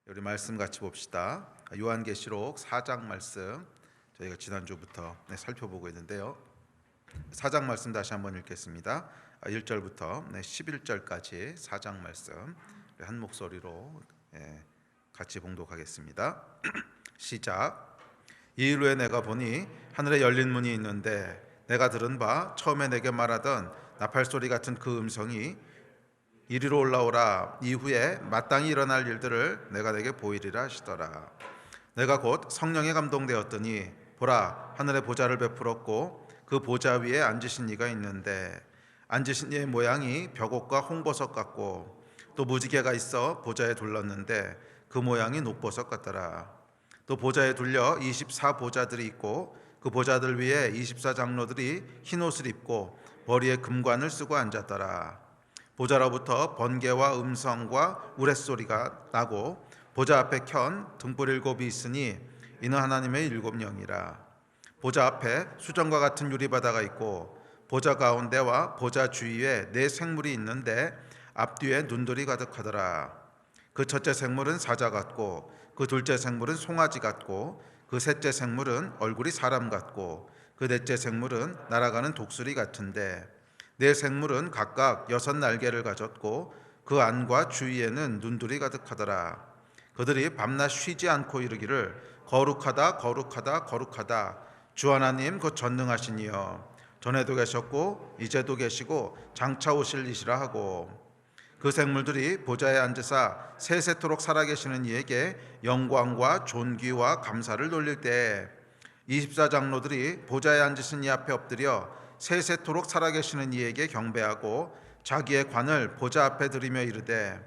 우리 말씀 같이 봅시다. 요한계시록 4장 말씀 저희가 지난주부터 살펴보고 있는데요. 4장 말씀 다시 한번 읽겠습니다. 1절부터 11절까지 4장 말씀 한 목소리로 같이 봉독하겠습니다. 시작. 이일 후에 내가 보니 하늘에 열린 문이 있는데 내가 들은 바 처음에 내게 말하던 나팔소리 같은 그 음성이 이리로 올라오라. 이후에 마땅히 일어날 일들을 내가 내게 보이리라 하시더라. 내가 곧 성령에 감동되었더니 보라, 하늘에 보좌를 베풀었고 그 보좌 위에 앉으신 이가 있는데 앉으신 이의 모양이 벽옥과 홍보석 같고 또 무지개가 있어 보좌에 둘렀는데 그 모양이 녹보석 같더라. 또 보좌에 둘려 24보좌들이 있고 그 보좌들 위에 24장로들이 흰 옷을 입고 머리에 금관을 쓰고 앉았더라. 보좌로부터 번개와 음성과 우레소리가 나고 보좌 앞에 켠 등불 7이 있으니 이는 하나님의 7영이라. 보좌 앞에 수정과 같은 유리바다가 있고 보좌 가운데와 보좌 주위에 4생물이 있는데 앞뒤에 눈들이 가득하더라. 그 첫째 생물은 사자 같고 그 둘째 생물은 송아지 같고 그 셋째 생물은 얼굴이 사람 같고 그 넷째 생물은 날아가는 독수리 같은데 4생물은 각각 6날개를 가졌고 그 안과 주위에는 눈들이 가득하더라. 그들이 밤낮 쉬지 않고 이르기를 거룩하다 거룩하다 거룩하다 주 하나님 그 전능하신 이여 전에도 계셨고 이제도 계시고 장차 오실 이시라 하고 그 생물들이 보좌에 앉으사 세세토록 살아계시는 이에게 영광과 존귀와 감사를 돌릴 때 24장로들이 보좌에 앉으신 이 앞에 엎드려 세세토록 살아계시는 이에게 경배하고 자기의 관을 보좌 앞에 들이며 이르되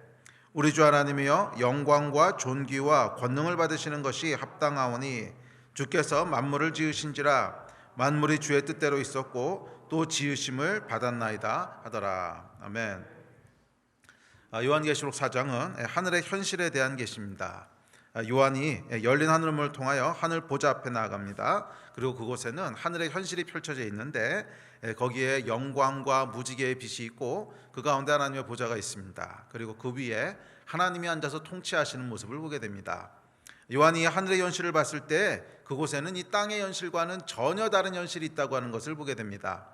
우리 주 하나님이여 영광과 존귀와 권능을 받으시는 것이 합당하오니 주께서 만물을 지으신지라 만물이 주의 뜻대로 있었고 또 지으심을 받았나이다 하더라. 아멘. 요한계시록 4장은 하늘의 현실에 대한 계시입니다. 요한이 열린 하늘문을 통하여 하늘 보좌 앞에 나아갑니다. 그리고 그곳에는 하늘의 현실이 펼쳐져 있는데 거기에 영광과 무지개의 빛이 있고 그 가운데 하나님의 보좌가 있습니다. 그리고 그 위에 하나님이 앉아서 통치하시는 모습을 보게 됩니다. 요한이 하늘의 현실을 봤을 때 그곳에는 이 땅의 현실과는 전혀 다른 현실이 있다고 하는 것을 보게 됩니다.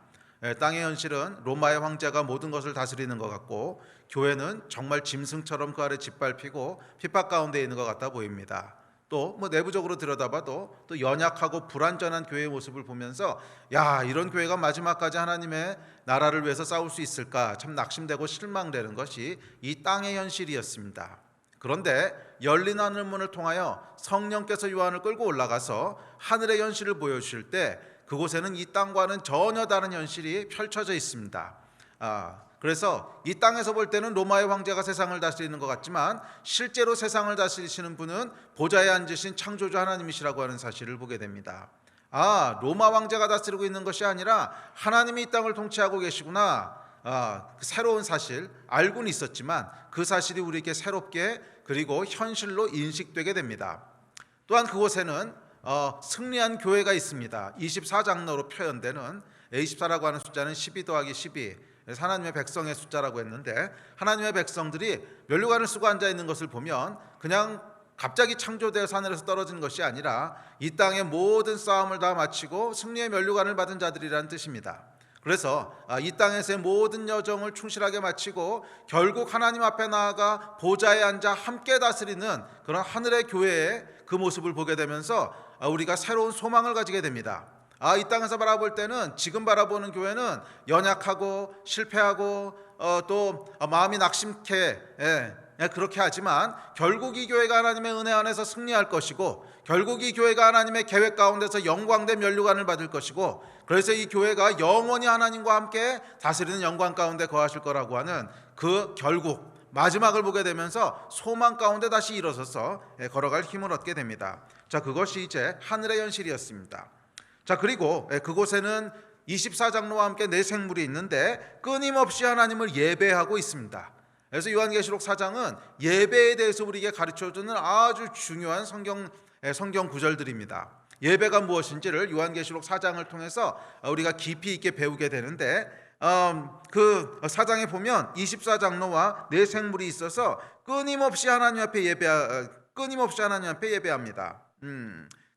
땅의 현실은 로마의 황제가 모든 것을 다스리는 것 같고 교회는 정말 짐승처럼 그 아래 짓밟히고 핍박 가운데 있는 것 같아 보입니다. 또 내부적으로 들여다봐도 또 연약하고 불완전한 교회의 모습을 보면서 야, 이런 교회가 마지막까지 하나님의 나라를 위해서 싸울 수 있을까 참 낙심되고 실망되는 것이 이 땅의 현실이었습니다. 그런데 열린 하늘문을 통하여 성령께서 요한을 끌고 올라가서 하늘의 현실을 보여주실 때 그곳에는 이 땅과는 전혀 다른 현실이 펼쳐져 있습니다. 그래서 이 땅에서 볼 때는 로마의 황제가 세상을 다스리는 것 같지만 실제로 세상을 다스리시는 분은 보좌에 앉으신 창조주 하나님이시라고 하는 사실을 보게 됩니다. 로마 황제가 다스리고 있는 것이 아니라 하나님이 이 땅을 통치하고 계시구나. 새로운 사실 알고는 있었지만 그 사실이 우리에게 새롭게 그리고 현실로 인식되게 됩니다. 또한 그곳에는 승리한 교회가 있습니다. 24장로로 표현되는 24라고 하는 숫자는 12 더하기 12 하나님의 백성의 숫자라고 했는데 하나님의 백성들이 면류관을 쓰고 앉아있는 것을 보면 그냥 갑자기 창조되어서 하늘에서 떨어진 것이 아니라 이 땅의 모든 싸움을 다 마치고 승리의 면류관을 받은 자들이라는 뜻입니다. 그래서 이 땅에서의 모든 여정을 충실하게 마치고 결국 하나님 앞에 나아가 보좌에 앉아 함께 다스리는 그런 하늘의 교회의 그 모습을 보게 되면서 우리가 새로운 소망을 가지게 됩니다. 이 땅에서 바라볼 때는 지금 바라보는 교회는 연약하고 실패하고 또 마음이 낙심케 그렇게 하지만 결국 이 교회가 하나님의 은혜 안에서 승리할 것이고 결국 이 교회가 하나님의 계획 가운데서 영광된 면류관을 받을 것이고 그래서 이 교회가 영원히 하나님과 함께 다스리는 영광 가운데 거하실 거라고 하는 그 결국 마지막을 보게 되면서 소망 가운데 다시 일어서서 걸어갈 힘을 얻게 됩니다. 자, 그것이 이제 하늘의 현실이었습니다. 자, 그리고 그곳에는 24장로와 함께 4생물이 있는데 끊임없이 하나님을 예배하고 있습니다. 그래서 요한계시록 4장은 예배에 대해서 우리에게 가르쳐주는 아주 중요한 성경 구절들입니다. 예배가 무엇인지를 요한계시록 4장을 통해서 우리가 깊이 있게 배우게 되는데 그 4장에 보면 24장로와 4생물이 있어서 끊임없이 하나님 앞에 끊임없이 하나님 앞에 예배합니다.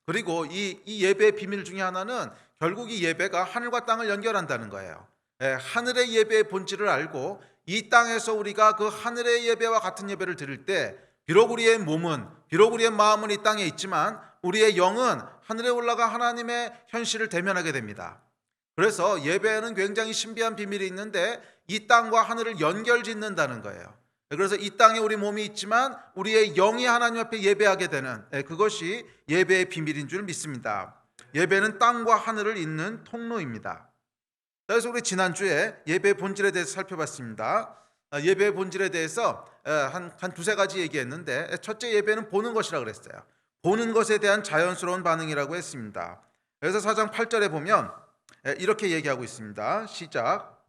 그리고 이 예배의 비밀 중에 하나는 결국 이 예배가 하늘과 땅을 연결한다는 거예요. 하늘의 예배의 본질을 알고 이 땅에서 우리가 그 하늘의 예배와 같은 예배를 드릴 때 비록 우리의 몸은, 비록 우리의 마음은 이 땅에 있지만 우리의 영은 하늘에 올라가 하나님의 현실을 대면하게 됩니다. 그래서 예배에는 굉장히 신비한 비밀이 있는데 이 땅과 하늘을 연결짓는다는 거예요. 그래서 이 땅에 우리 몸이 있지만 우리의 영이 하나님 앞에 예배하게 되는, 그것이 예배의 비밀인 줄 믿습니다. 예배는 땅과 하늘을 잇는 통로입니다. 그래서 우리 지난주에 예배의 본질에 대해서 살펴봤습니다. 예배의 본질에 대해서 한 두세 가지 얘기했는데, 첫째, 예배는 보는 것이라고 그랬어요. 보는 것에 대한 자연스러운 반응이라고 했습니다. 그래서 4장 8절에 보면 이렇게 얘기하고 있습니다. 시작.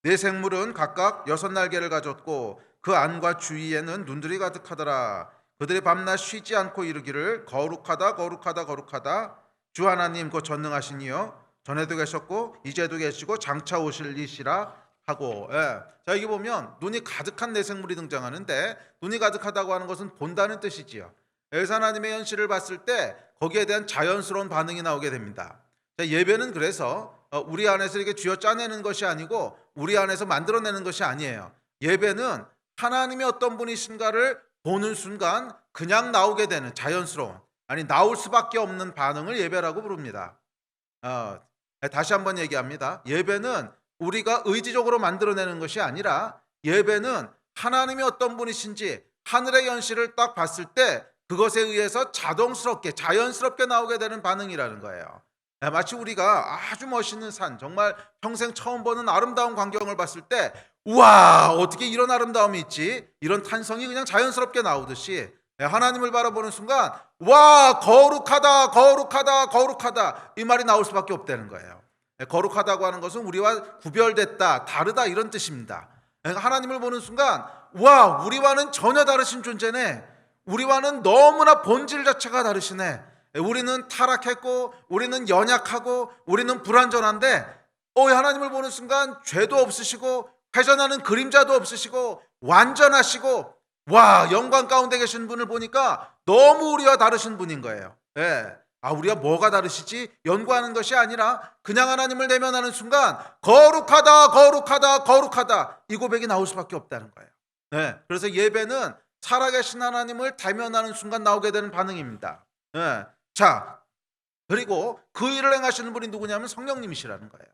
네 생물은 각각 6날개를 가졌고 그 안과 주위에는 눈들이 가득하더라. 그들이 밤낮 쉬지 않고 이르기를 거룩하다 거룩하다 거룩하다 주 하나님 그 전능하신 이여, 전에도 계셨고 이제도 계시고 장차 오실 이시라 하고. 자, 여기 보면 눈이 가득한 네 생물이 등장하는데, 눈이 가득하다고 하는 것은 본다는 뜻이지요. 그래서 하나님의 현실을 봤을 때 거기에 대한 자연스러운 반응이 나오게 됩니다. 자, 예배는 그래서 우리 안에서 이렇게 쥐어 짜내는 것이 아니고 우리 안에서 만들어내는 것이 아니에요. 예배는 하나님이 어떤 분이신가를 보는 순간 그냥 나오게 되는 자연스러운, 아니 나올 수밖에 없는 반응을 예배라고 부릅니다. 다시 한번 얘기합니다. 예배는 우리가 의지적으로 만들어내는 것이 아니라 예배는 하나님이 어떤 분이신지 하늘의 현실을 딱 봤을 때 그것에 의해서 자동스럽게 자연스럽게 나오게 되는 반응이라는 거예요. 마치 우리가 아주 멋있는 산, 정말 평생 처음 보는 아름다운 광경을 봤을 때 우와, 어떻게 이런 아름다움이 있지? 이런 탄성이 그냥 자연스럽게 나오듯이 하나님을 바라보는 순간 와, 거룩하다 거룩하다 거룩하다 이 말이 나올 수밖에 없다는 거예요. 거룩하다고 하는 것은 우리와 구별됐다, 다르다 이런 뜻입니다. 하나님을 보는 순간 와, 우리와는 전혀 다르신 존재네. 우리와는 너무나 본질 자체가 다르시네. 우리는 타락했고 우리는 연약하고 우리는 불완전한데 하나님을 보는 순간 죄도 없으시고 회전하는 그림자도 없으시고 완전하시고, 와, 영광 가운데 계신 분을 보니까 너무 우리와 다르신 분인 거예요. 우리가 뭐가 다르시지? 연구하는 것이 아니라 그냥 하나님을 내면하는 순간 거룩하다 거룩하다 거룩하다 이 고백이 나올 수밖에 없다는 거예요. 그래서 예배는 살아계신 하나님을 대면하는 순간 나오게 되는 반응입니다. 자, 그리고 그 일을 행하시는 분이 누구냐면 성령님이시라는 거예요.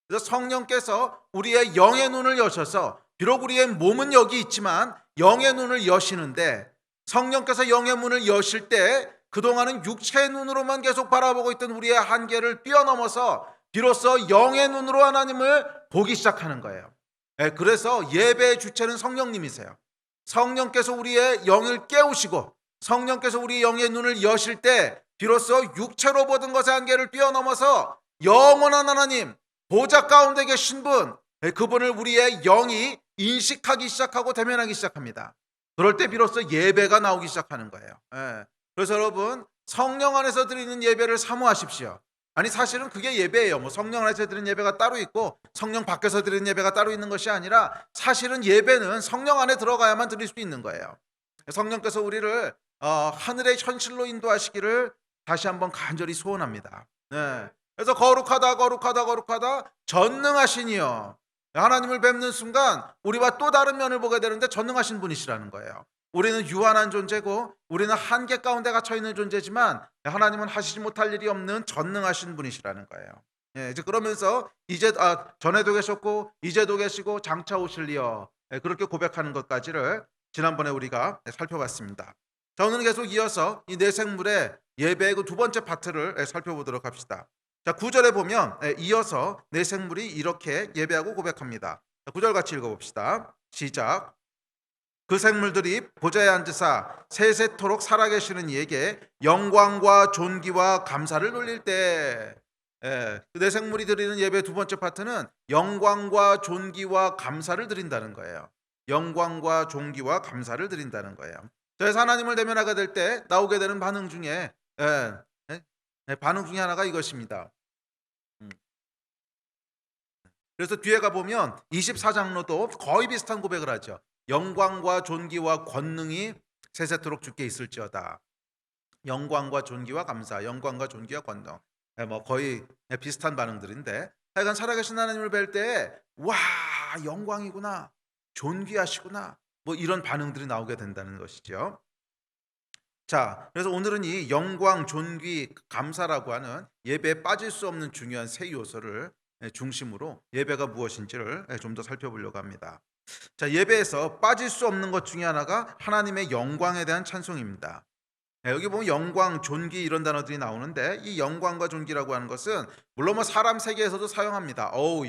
그래서 성령께서 우리의 영의 눈을 여셔서, 비록 우리의 몸은 여기 있지만 영의 눈을 여시는데, 성령께서 영의 문을 여실 때 그동안은 육체의 눈으로만 계속 바라보고 있던 우리의 한계를 뛰어넘어서 비로소 영의 눈으로 하나님을 보기 시작하는 거예요. 그래서 예배의 주체는 성령님이세요. 성령께서 우리의 영을 깨우시고 성령께서 우리의 영의 눈을 여실 때 비로소 육체로 보던 것의 한계를 뛰어넘어서 영원한 하나님, 보좌 가운데 계신 분, 그분을 우리의 영이 인식하기 시작하고 대면하기 시작합니다. 그럴 때 비로소 예배가 나오기 시작하는 거예요. 그래서 여러분, 성령 안에서 드리는 예배를 사모하십시오. 아니, 사실은 그게 예배예요. 성령 안에서 드리는 예배가 따로 있고 성령 밖에서 드리는 예배가 따로 있는 것이 아니라, 사실은 예배는 성령 안에 들어가야만 드릴 수 있는 거예요. 성령께서 우리를 하늘의 현실로 인도하시기를 다시 한번 간절히 소원합니다. 그래서 거룩하다 거룩하다 거룩하다 전능하시니요. 하나님을 뵙는 순간 우리와 또 다른 면을 보게 되는데 전능하신 분이시라는 거예요. 우리는 유한한 존재고 우리는 한계 가운데 갇혀 있는 존재지만 하나님은 하시지 못할 일이 없는 전능하신 분이시라는 거예요. 이제 그러면서 이제 전에도 계셨고 이제도 계시고 장차 오실리어, 그렇게 고백하는 것까지를 지난번에 우리가 살펴봤습니다. 자, 오늘은 계속 이어서 이 네 생물의 예배의 그 두 번째 파트를 살펴보도록 합시다. 자, 9절에 보면 이어서 네 생물이 이렇게 예배하고 고백합니다. 9절 같이 읽어봅시다. 시작. 그 생물들이 보좌에 앉으사 세세토록 살아계시는 이에게 영광과 존귀와 감사를 돌릴 때, 네 생물이 드리는 예배의 두 번째 파트는 영광과 존귀와 감사를 드린다는 거예요. 영광과 존귀와 감사를 드린다는 거예요. 그래서 하나님을 대면하게 될 때 나오게 되는 반응 중에 하나가 이것입니다. 그래서 뒤에 가보면 24장로도 거의 비슷한 고백을 하죠. 영광과 존귀와 권능이 세세토록 주께 있을지어다. 영광과 존귀와 감사, 영광과 존귀와 권능. 뭐 거의 비슷한 반응들인데, 하여간 살아계신 하나님을 뵐 때 와, 영광이구나, 존귀하시구나, 뭐 이런 반응들이 나오게 된다는 것이죠. 자, 그래서 오늘은 이 영광, 존귀, 감사라고 하는 예배에 빠질 수 없는 중요한 세 요소를 중심으로 예배가 무엇인지를 좀 더 살펴보려고 합니다. 자, 예배에서 빠질 수 없는 것 중에 하나가 하나님의 영광에 대한 찬송입니다. 여기 보면 영광, 존귀 이런 단어들이 나오는데, 이 영광과 존귀라고 하는 것은 물론 뭐 사람 세계에서도 사용합니다. 어우,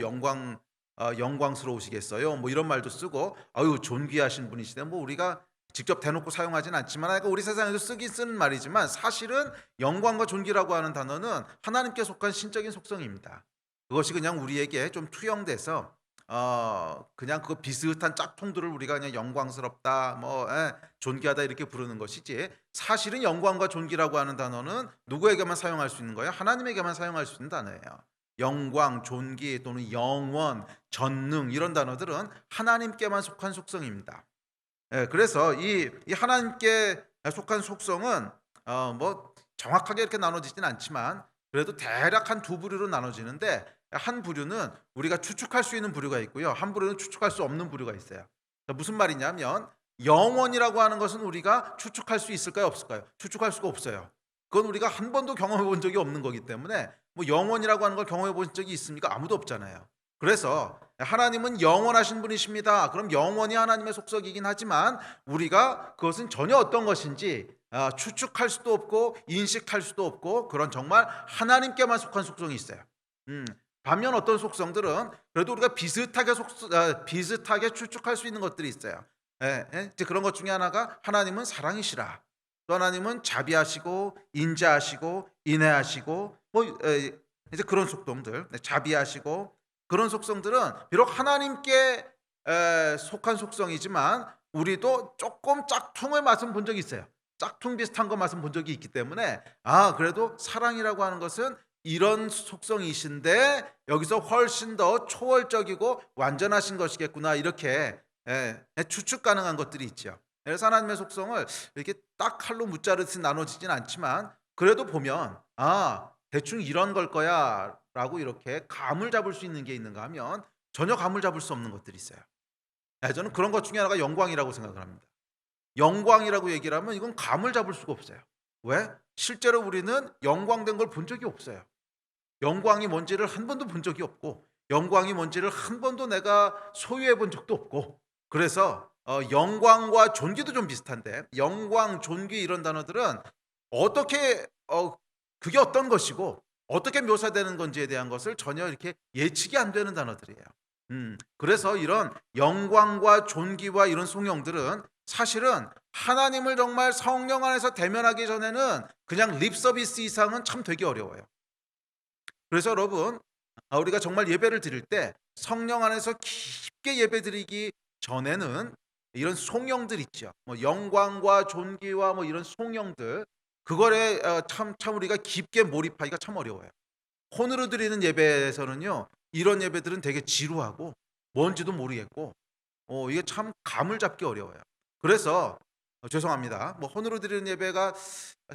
영광스러우시겠어요, 뭐 이런 말도 쓰고, 아유, 존귀하신 분이시대, 뭐 우리가 직접 대놓고 사용하진 않지만, 그러니까 우리 세상에서 쓰는 말이지만, 사실은 영광과 존귀라고 하는 단어는 하나님께 속한 신적인 속성입니다. 그것이 그냥 우리에게 좀 투영돼서 그냥 그 비슷한 짝퉁들을 우리가 그냥 영광스럽다, 존귀하다 이렇게 부르는 것이지, 사실은 영광과 존귀라고 하는 단어는 누구에게만 사용할 수 있는 거예요? 하나님에게만 사용할 수 있는 단어예요. 영광, 존귀 또는 영원, 전능 이런 단어들은 하나님께만 속한 속성입니다. 그래서 이 하나님께 속한 속성은 뭐 정확하게 이렇게 나눠지진 않지만, 그래도 대략 한 두 부류로 나눠지는데, 한 부류는 우리가 추측할 수 있는 부류가 있고요, 한 부류는 추측할 수 없는 부류가 있어요. 무슨 말이냐면, 영원이라고 하는 것은 우리가 추측할 수 있을까요, 없을까요? 추측할 수가 없어요. 그건 우리가 한 번도 경험해 본 적이 없는 거기 때문에, 뭐 영원이라고 하는 걸 경험해 본 적이 있습니까? 아무도 없잖아요. 그래서 하나님은 영원하신 분이십니다. 그럼 영원히 하나님의 속성이긴 하지만, 우리가 그것은 전혀 어떤 것인지 추측할 수도 없고 인식할 수도 없고, 그런 정말 하나님께만 속한 속성이 있어요. 반면 어떤 속성들은 그래도 우리가 비슷하게 추측할 수 있는 것들이 있어요. 이제 그런 것 중에 하나가, 하나님은 사랑이시라, 또 하나님은 자비하시고 인자하시고 인애하시고, 이제 그런 속성들, 자비하시고 그런 속성들은 비록 하나님께 속한 속성이지만, 우리도 조금 짝퉁의 맛은 본 적이 있어요. 짝퉁 비슷한 거 맛은 본 적이 있기 때문에, 그래도 사랑이라고 하는 것은 이런 속성이신데 여기서 훨씬 더 초월적이고 완전하신 것이겠구나, 이렇게 추측 가능한 것들이 있죠. 그래서 하나님의 속성을 이렇게 딱 칼로 무자르듯이 나눠지진 않지만, 그래도 보면 대충 이런 걸 거야 라고 이렇게 감을 잡을 수 있는 게 있는가 하면, 전혀 감을 잡을 수 없는 것들이 있어요. 저는 그런 것 중에 하나가 영광이라고 생각을 합니다. 영광이라고 얘기를 하면 이건 감을 잡을 수가 없어요. 왜? 실제로 우리는 영광된 걸 본 적이 없어요. 영광이 뭔지를 한 번도 본 적이 없고, 영광이 뭔지를 한 번도 내가 소유해 본 적도 없고, 그래서 영광과 존귀도 좀 비슷한데, 영광, 존귀 이런 단어들은 어떻게 그게 어떤 것이고 어떻게 묘사되는 건지에 대한 것을 전혀 이렇게 예측이 안 되는 단어들이에요. 그래서 이런 영광과 존귀와 이런 송영들은 사실은 하나님을 정말 성령 안에서 대면하기 전에는 그냥 립 서비스 이상은 참 되기 어려워요. 그래서 여러분, 우리가 정말 예배를 드릴 때 성령 안에서 깊게 예배 드리기 전에는 이런 송영들 있죠. 뭐 영광과 존귀와 뭐 이런 송영들, 그거에 참 우리가 깊게 몰입하기가 참 어려워요. 혼으로 드리는 예배에서는요, 이런 예배들은 되게 지루하고 뭔지도 모르겠고, 이게 참 감을 잡기 어려워요. 그래서 죄송합니다. 뭐 혼으로 드리는 예배가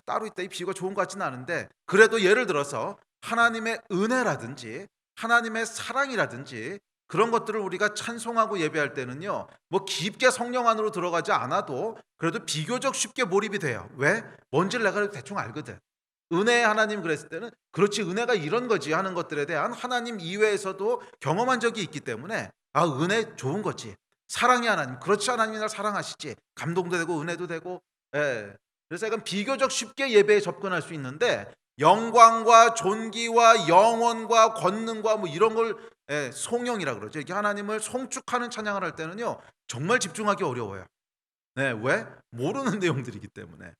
따로 있다, 이 비유가 좋은 것 같지는 않은데, 그래도 예를 들어서 하나님의 은혜라든지 하나님의 사랑이라든지 그런 것들을 우리가 찬송하고 예배할 때는요, 뭐 깊게 성령 안으로 들어가지 않아도 그래도 비교적 쉽게 몰입이 돼요. 왜? 뭔지를 내가 대충 알거든. 은혜의 하나님 그랬을 때는, 그렇지, 은혜가 이런 거지 하는 것들에 대한 하나님 이외에서도 경험한 적이 있기 때문에, 은혜 좋은 거지. 사랑의 하나님, 그렇지, 하나님이 날 사랑하시지. 감동도 되고 은혜도 되고. 그래서 약간 비교적 쉽게 예배에 접근할 수 있는데, 영광과 존귀와 영원과 권능과 뭐 이런 걸 송영이라 그러죠. 이게 하나님을 송축하는 찬양을 할 때는요, 정말 집중하기 어려워요. 왜? 모르는 내용들이기 때문에.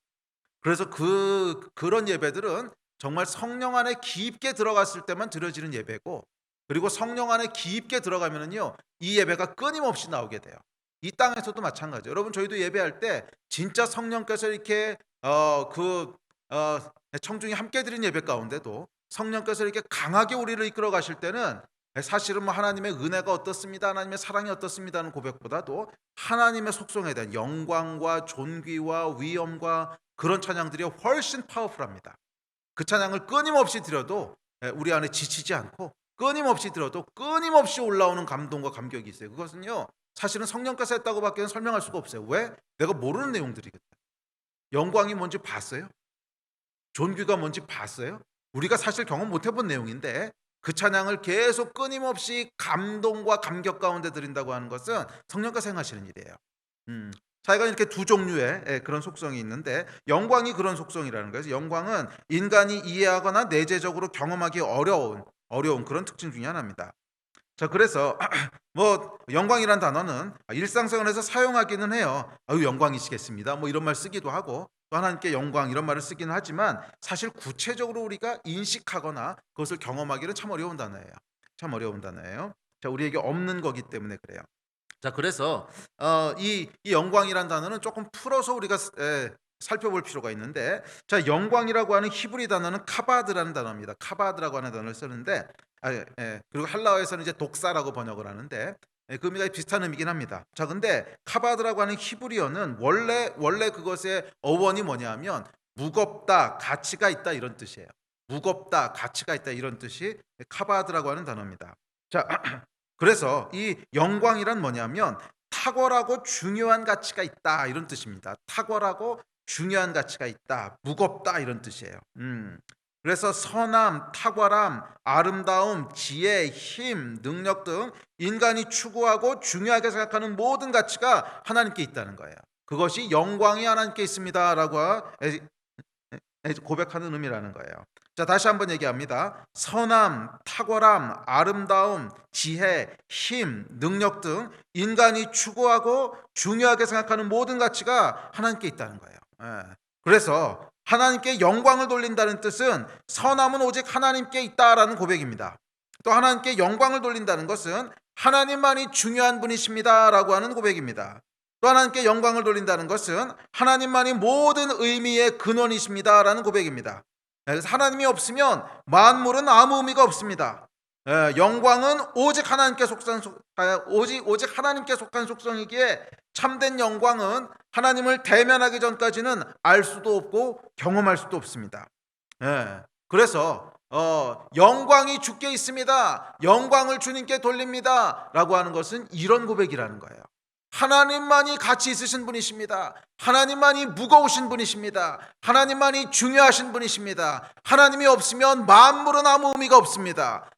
그래서 그런 예배들은 정말 성령 안에 깊게 들어갔을 때만 드려지는 예배고, 그리고 성령 안에 깊게 들어가면은요, 이 예배가 끊임없이 나오게 돼요. 이 땅에서도 마찬가지예요. 여러분, 저희도 예배할 때 진짜 성령께서 이렇게 청중이 함께 드린 예배 가운데도 성령께서 이렇게 강하게 우리를 이끌어 가실 때는 사실은 뭐 하나님의 은혜가 어떻습니다, 하나님의 사랑이 어떻습니다 하는 고백보다도 하나님의 속성에 대한 영광과 존귀와 위엄과 그런 찬양들이 훨씬 파워풀합니다. 그 찬양을 끊임없이 드려도 우리 안에 지치지 않고, 끊임없이 들어도 끊임없이 올라오는 감동과 감격이 있어요. 그것은요, 사실은 성령께서 했다고밖에 설명할 수가 없어요. 왜? 내가 모르는 내용들이거든요. 영광이 뭔지 봤어요? 존귀가 뭔지 봤어요? 우리가 사실 경험 못 해본 내용인데 그 찬양을 계속 끊임없이 감동과 감격 가운데 드린다고 하는 것은 성령께서 행하시는 일이에요. 자기가 이렇게 두 종류의 그런 속성이 있는데, 영광이 그런 속성이라는 거예요. 영광은 인간이 이해하거나 내재적으로 경험하기 어려운 그런 특징 중에 하나입니다. 자, 그래서 뭐 영광이란 단어는 일상생활에서 사용하기는 해요. 아유, 영광이시겠습니다, 뭐 이런 말 쓰기도 하고, 또 하나님께 영광 이런 말을 쓰기는 하지만 사실 구체적으로 우리가 인식하거나 그것을 경험하기는 참 어려운 단어예요. 참 어려운 단어예요. 자, 우리에게 없는 거기 때문에 그래요. 자, 그래서 이 영광이란 단어는 조금 풀어서 우리가 살펴볼 필요가 있는데, 자, 영광이라고 하는 히브리 단어는 카바드라는 단어입니다. 카바드라고 하는 단어를 쓰는데, 그리고 헬라어에서는 이제 독사라고 번역을 하는데, 그 의미가 비슷한 의미긴 합니다. 자, 근데 카바드라고 하는 히브리어는 원래 그것의 어원이 뭐냐면 무겁다, 가치가 있다 이런 뜻이에요. 무겁다, 가치가 있다 이런 뜻이 카바드라고 하는 단어입니다. 자, 그래서 이 영광이란 뭐냐면 탁월하고 중요한 가치가 있다 이런 뜻입니다. 탁월하고 중요한 가치가 있다, 무겁다 이런 뜻이에요. 그래서 선함, 탁월함, 아름다움, 지혜, 힘, 능력 등 인간이 추구하고 중요하게 생각하는 모든 가치가 하나님께 있다는 거예요. 그것이 영광이 하나님께 있습니다라고 고백하는 의미라는 거예요. 자, 다시 한번 얘기합니다. 선함, 탁월함, 아름다움, 지혜, 힘, 능력 등 인간이 추구하고 중요하게 생각하는 모든 가치가 하나님께 있다는 거예요. 그래서 하나님께 영광을 돌린다는 뜻은 선함은 오직 하나님께 있다라는 고백입니다. 또 하나님께 영광을 돌린다는 것은 하나님만이 중요한 분이십니다라고 하는 고백입니다. 또 하나님께 영광을 돌린다는 것은 하나님만이 모든 의미의 근원이십니다라는 고백입니다. 그래서 하나님이 없으면 만물은 아무 의미가 없습니다. 영광은 오직 하나님께 속한 속성이기에 참된 영광은 하나님을 대면하기 전까지는 알 수도 없고 경험할 수도 없습니다. 그래서 영광이 주께 있습니다, 영광을 주님께 돌립니다 라고 하는 것은 이런 고백이라는 거예요. 하나님만이 가치 있으신 분이십니다. 하나님만이 무거우신 분이십니다. 하나님만이 중요하신 분이십니다. 하나님이 없으면 만물은 아무 의미가 없습니다.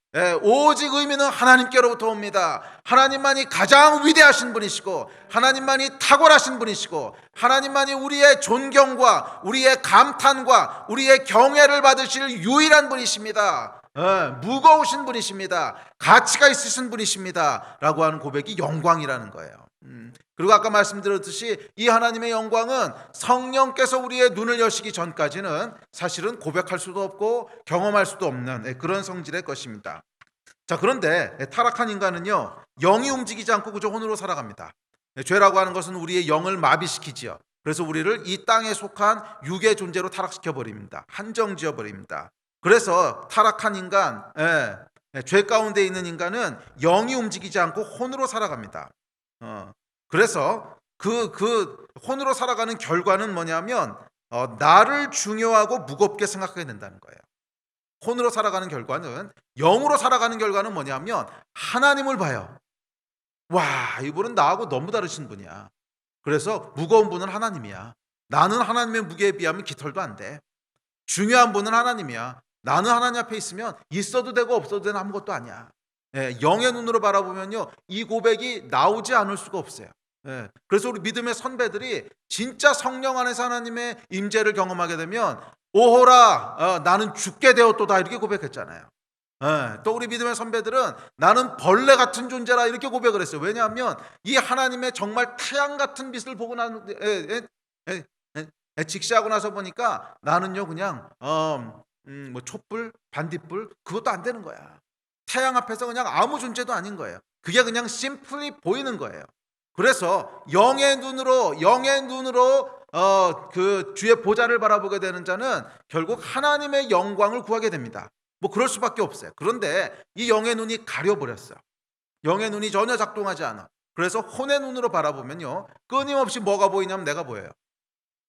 오직 의미는 하나님께로부터 옵니다. 하나님만이 가장 위대하신 분이시고, 하나님만이 탁월하신 분이시고, 하나님만이 우리의 존경과 우리의 감탄과 우리의 경외를 받으실 유일한 분이십니다. 무거우신 분이십니다. 가치가 있으신 분이십니다 라고 하는 고백이 영광이라는 거예요. 그리고 아까 말씀드렸듯이 이 하나님의 영광은 성령께서 우리의 눈을 여시기 전까지는 사실은 고백할 수도 없고 경험할 수도 없는 그런 성질의 것입니다. 자, 그런데 타락한 인간은요, 영이 움직이지 않고 그저 혼으로 살아갑니다. 죄라고 하는 것은 우리의 영을 마비시키지요. 그래서 우리를 이 땅에 속한 육의 존재로 타락시켜 버립니다. 한정지어 버립니다. 그래서 타락한 인간, 죄 가운데 있는 인간은 영이 움직이지 않고 혼으로 살아갑니다. 그래서 그 혼으로 살아가는 결과는 뭐냐면 나를 중요하고 무겁게 생각하게 된다는 거예요. 혼으로 살아가는 결과는, 영으로 살아가는 결과는 뭐냐면 하나님을 봐요. 와, 이분은 나하고 너무 다르신 분이야. 그래서 무거운 분은 하나님이야. 나는 하나님의 무게에 비하면 깃털도 안 돼. 중요한 분은 하나님이야. 나는 하나님 앞에 있으면 있어도 되고 없어도 되는 아무것도 아니야. 영의 눈으로 바라보면요, 이 고백이 나오지 않을 수가 없어요. 그래서 우리 믿음의 선배들이 진짜 성령 안에서 하나님의 임재를 경험하게 되면 오호라, 나는 죽게 되었도다 이렇게 고백했잖아요. 또 우리 믿음의 선배들은 나는 벌레 같은 존재라 이렇게 고백을 했어요. 왜냐하면 이 하나님의 정말 태양 같은 빛을 보고 직시하고 나서 보니까 나는요 그냥 뭐 촛불, 반딧불 그것도 안 되는 거야. 태양 앞에서 그냥 아무 존재도 아닌 거예요. 그게 그냥 심플리 보이는 거예요. 그래서 영의 눈으로 그 주의 보좌를 바라보게 되는 자는 결국 하나님의 영광을 구하게 됩니다. 뭐 그럴 수밖에 없어요. 그런데 이 영의 눈이 가려버렸어요. 영의 눈이 전혀 작동하지 않아. 그래서 혼의 눈으로 바라보면요, 끊임없이 뭐가 보이냐면 내가 보여요.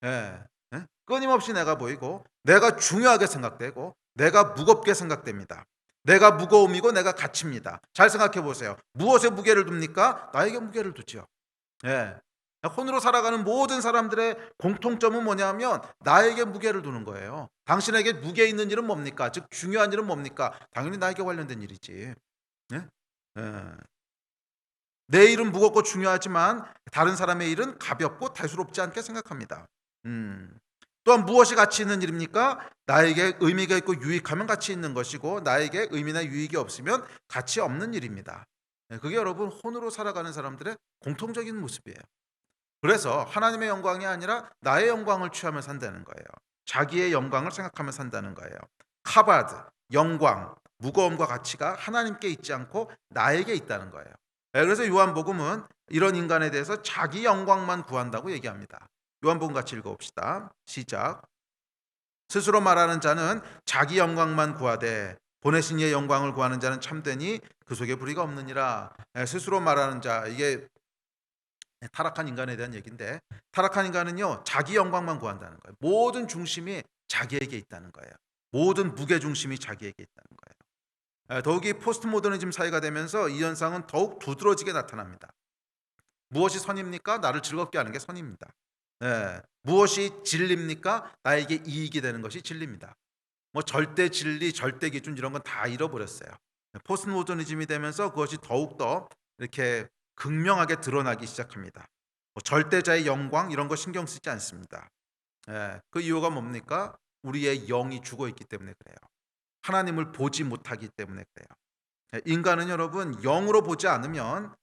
예. 예? 끊임없이 내가 보이고, 내가 중요하게 생각되고, 내가 무겁게 생각됩니다. 내가 무거움이고 내가 가치입니다. 잘 생각해 보세요. 무엇에 무게를 둡니까? 나에게 무게를 두죠. 예. 혼으로 살아가는 모든 사람들의 공통점은 뭐냐면 나에게 무게를 두는 거예요. 당신에게 무게 있는 일은 뭡니까? 즉 중요한 일은 뭡니까? 당연히 나에게 관련된 일이지. 예? 예. 내 일은 무겁고 중요하지만 다른 사람의 일은 가볍고 대수롭지 않게 생각합니다. 또한 무엇이 가치 있는 일입니까? 나에게 의미가 있고 유익하면 가치 있는 것이고 나에게 의미나 유익이 없으면 가치 없는 일입니다. 그게 여러분 혼으로 살아가는 사람들의 공통적인 모습이에요. 그래서 하나님의 영광이 아니라 나의 영광을 취하며 산다는 거예요. 자기의 영광을 생각하며 산다는 거예요. 카바드, 영광, 무거움과 가치가 하나님께 있지 않고 나에게 있다는 거예요. 그래서 요한복음은 이런 인간에 대해서 자기 영광만 구한다고 얘기합니다. 요한복음 같이 읽어봅시다. 시작. 스스로 말하는 자는 자기 영광만 구하되 보내신 이의 영광을 구하는 자는 참되니 그 속에 불의가 없느니라. 스스로 말하는 자, 이게 타락한 인간에 대한 얘기인데, 타락한 인간은요 자기 영광만 구한다는 거예요. 모든 중심이 자기에게 있다는 거예요. 모든 무게 중심이 자기에게 있다는 거예요. 더욱이 포스트 모더니즘 사회가 되면서 이 현상은 더욱 두드러지게 나타납니다. 무엇이 선입니까? 나를 즐겁게 하는 게 선입니다. 무엇이 진리입니까? 나에게 이익이 되는 것이 진리입니다. 뭐 절대 진리, 절대 기준 이런 건 다 잃어버렸어요. 포스트 모더니즘이 되면서 그것이 더욱더 이렇게 극명하게 드러나기 시작합니다. 뭐 절대자의 영광 이런 거 신경 쓰지 않습니다. 그 이유가 뭡니까? 우리의 영이 죽어 있기 때문에 그래요. 하나님을 보지 못하기 때문에 그래요. 인간은 여러분 영으로 보지 않으면,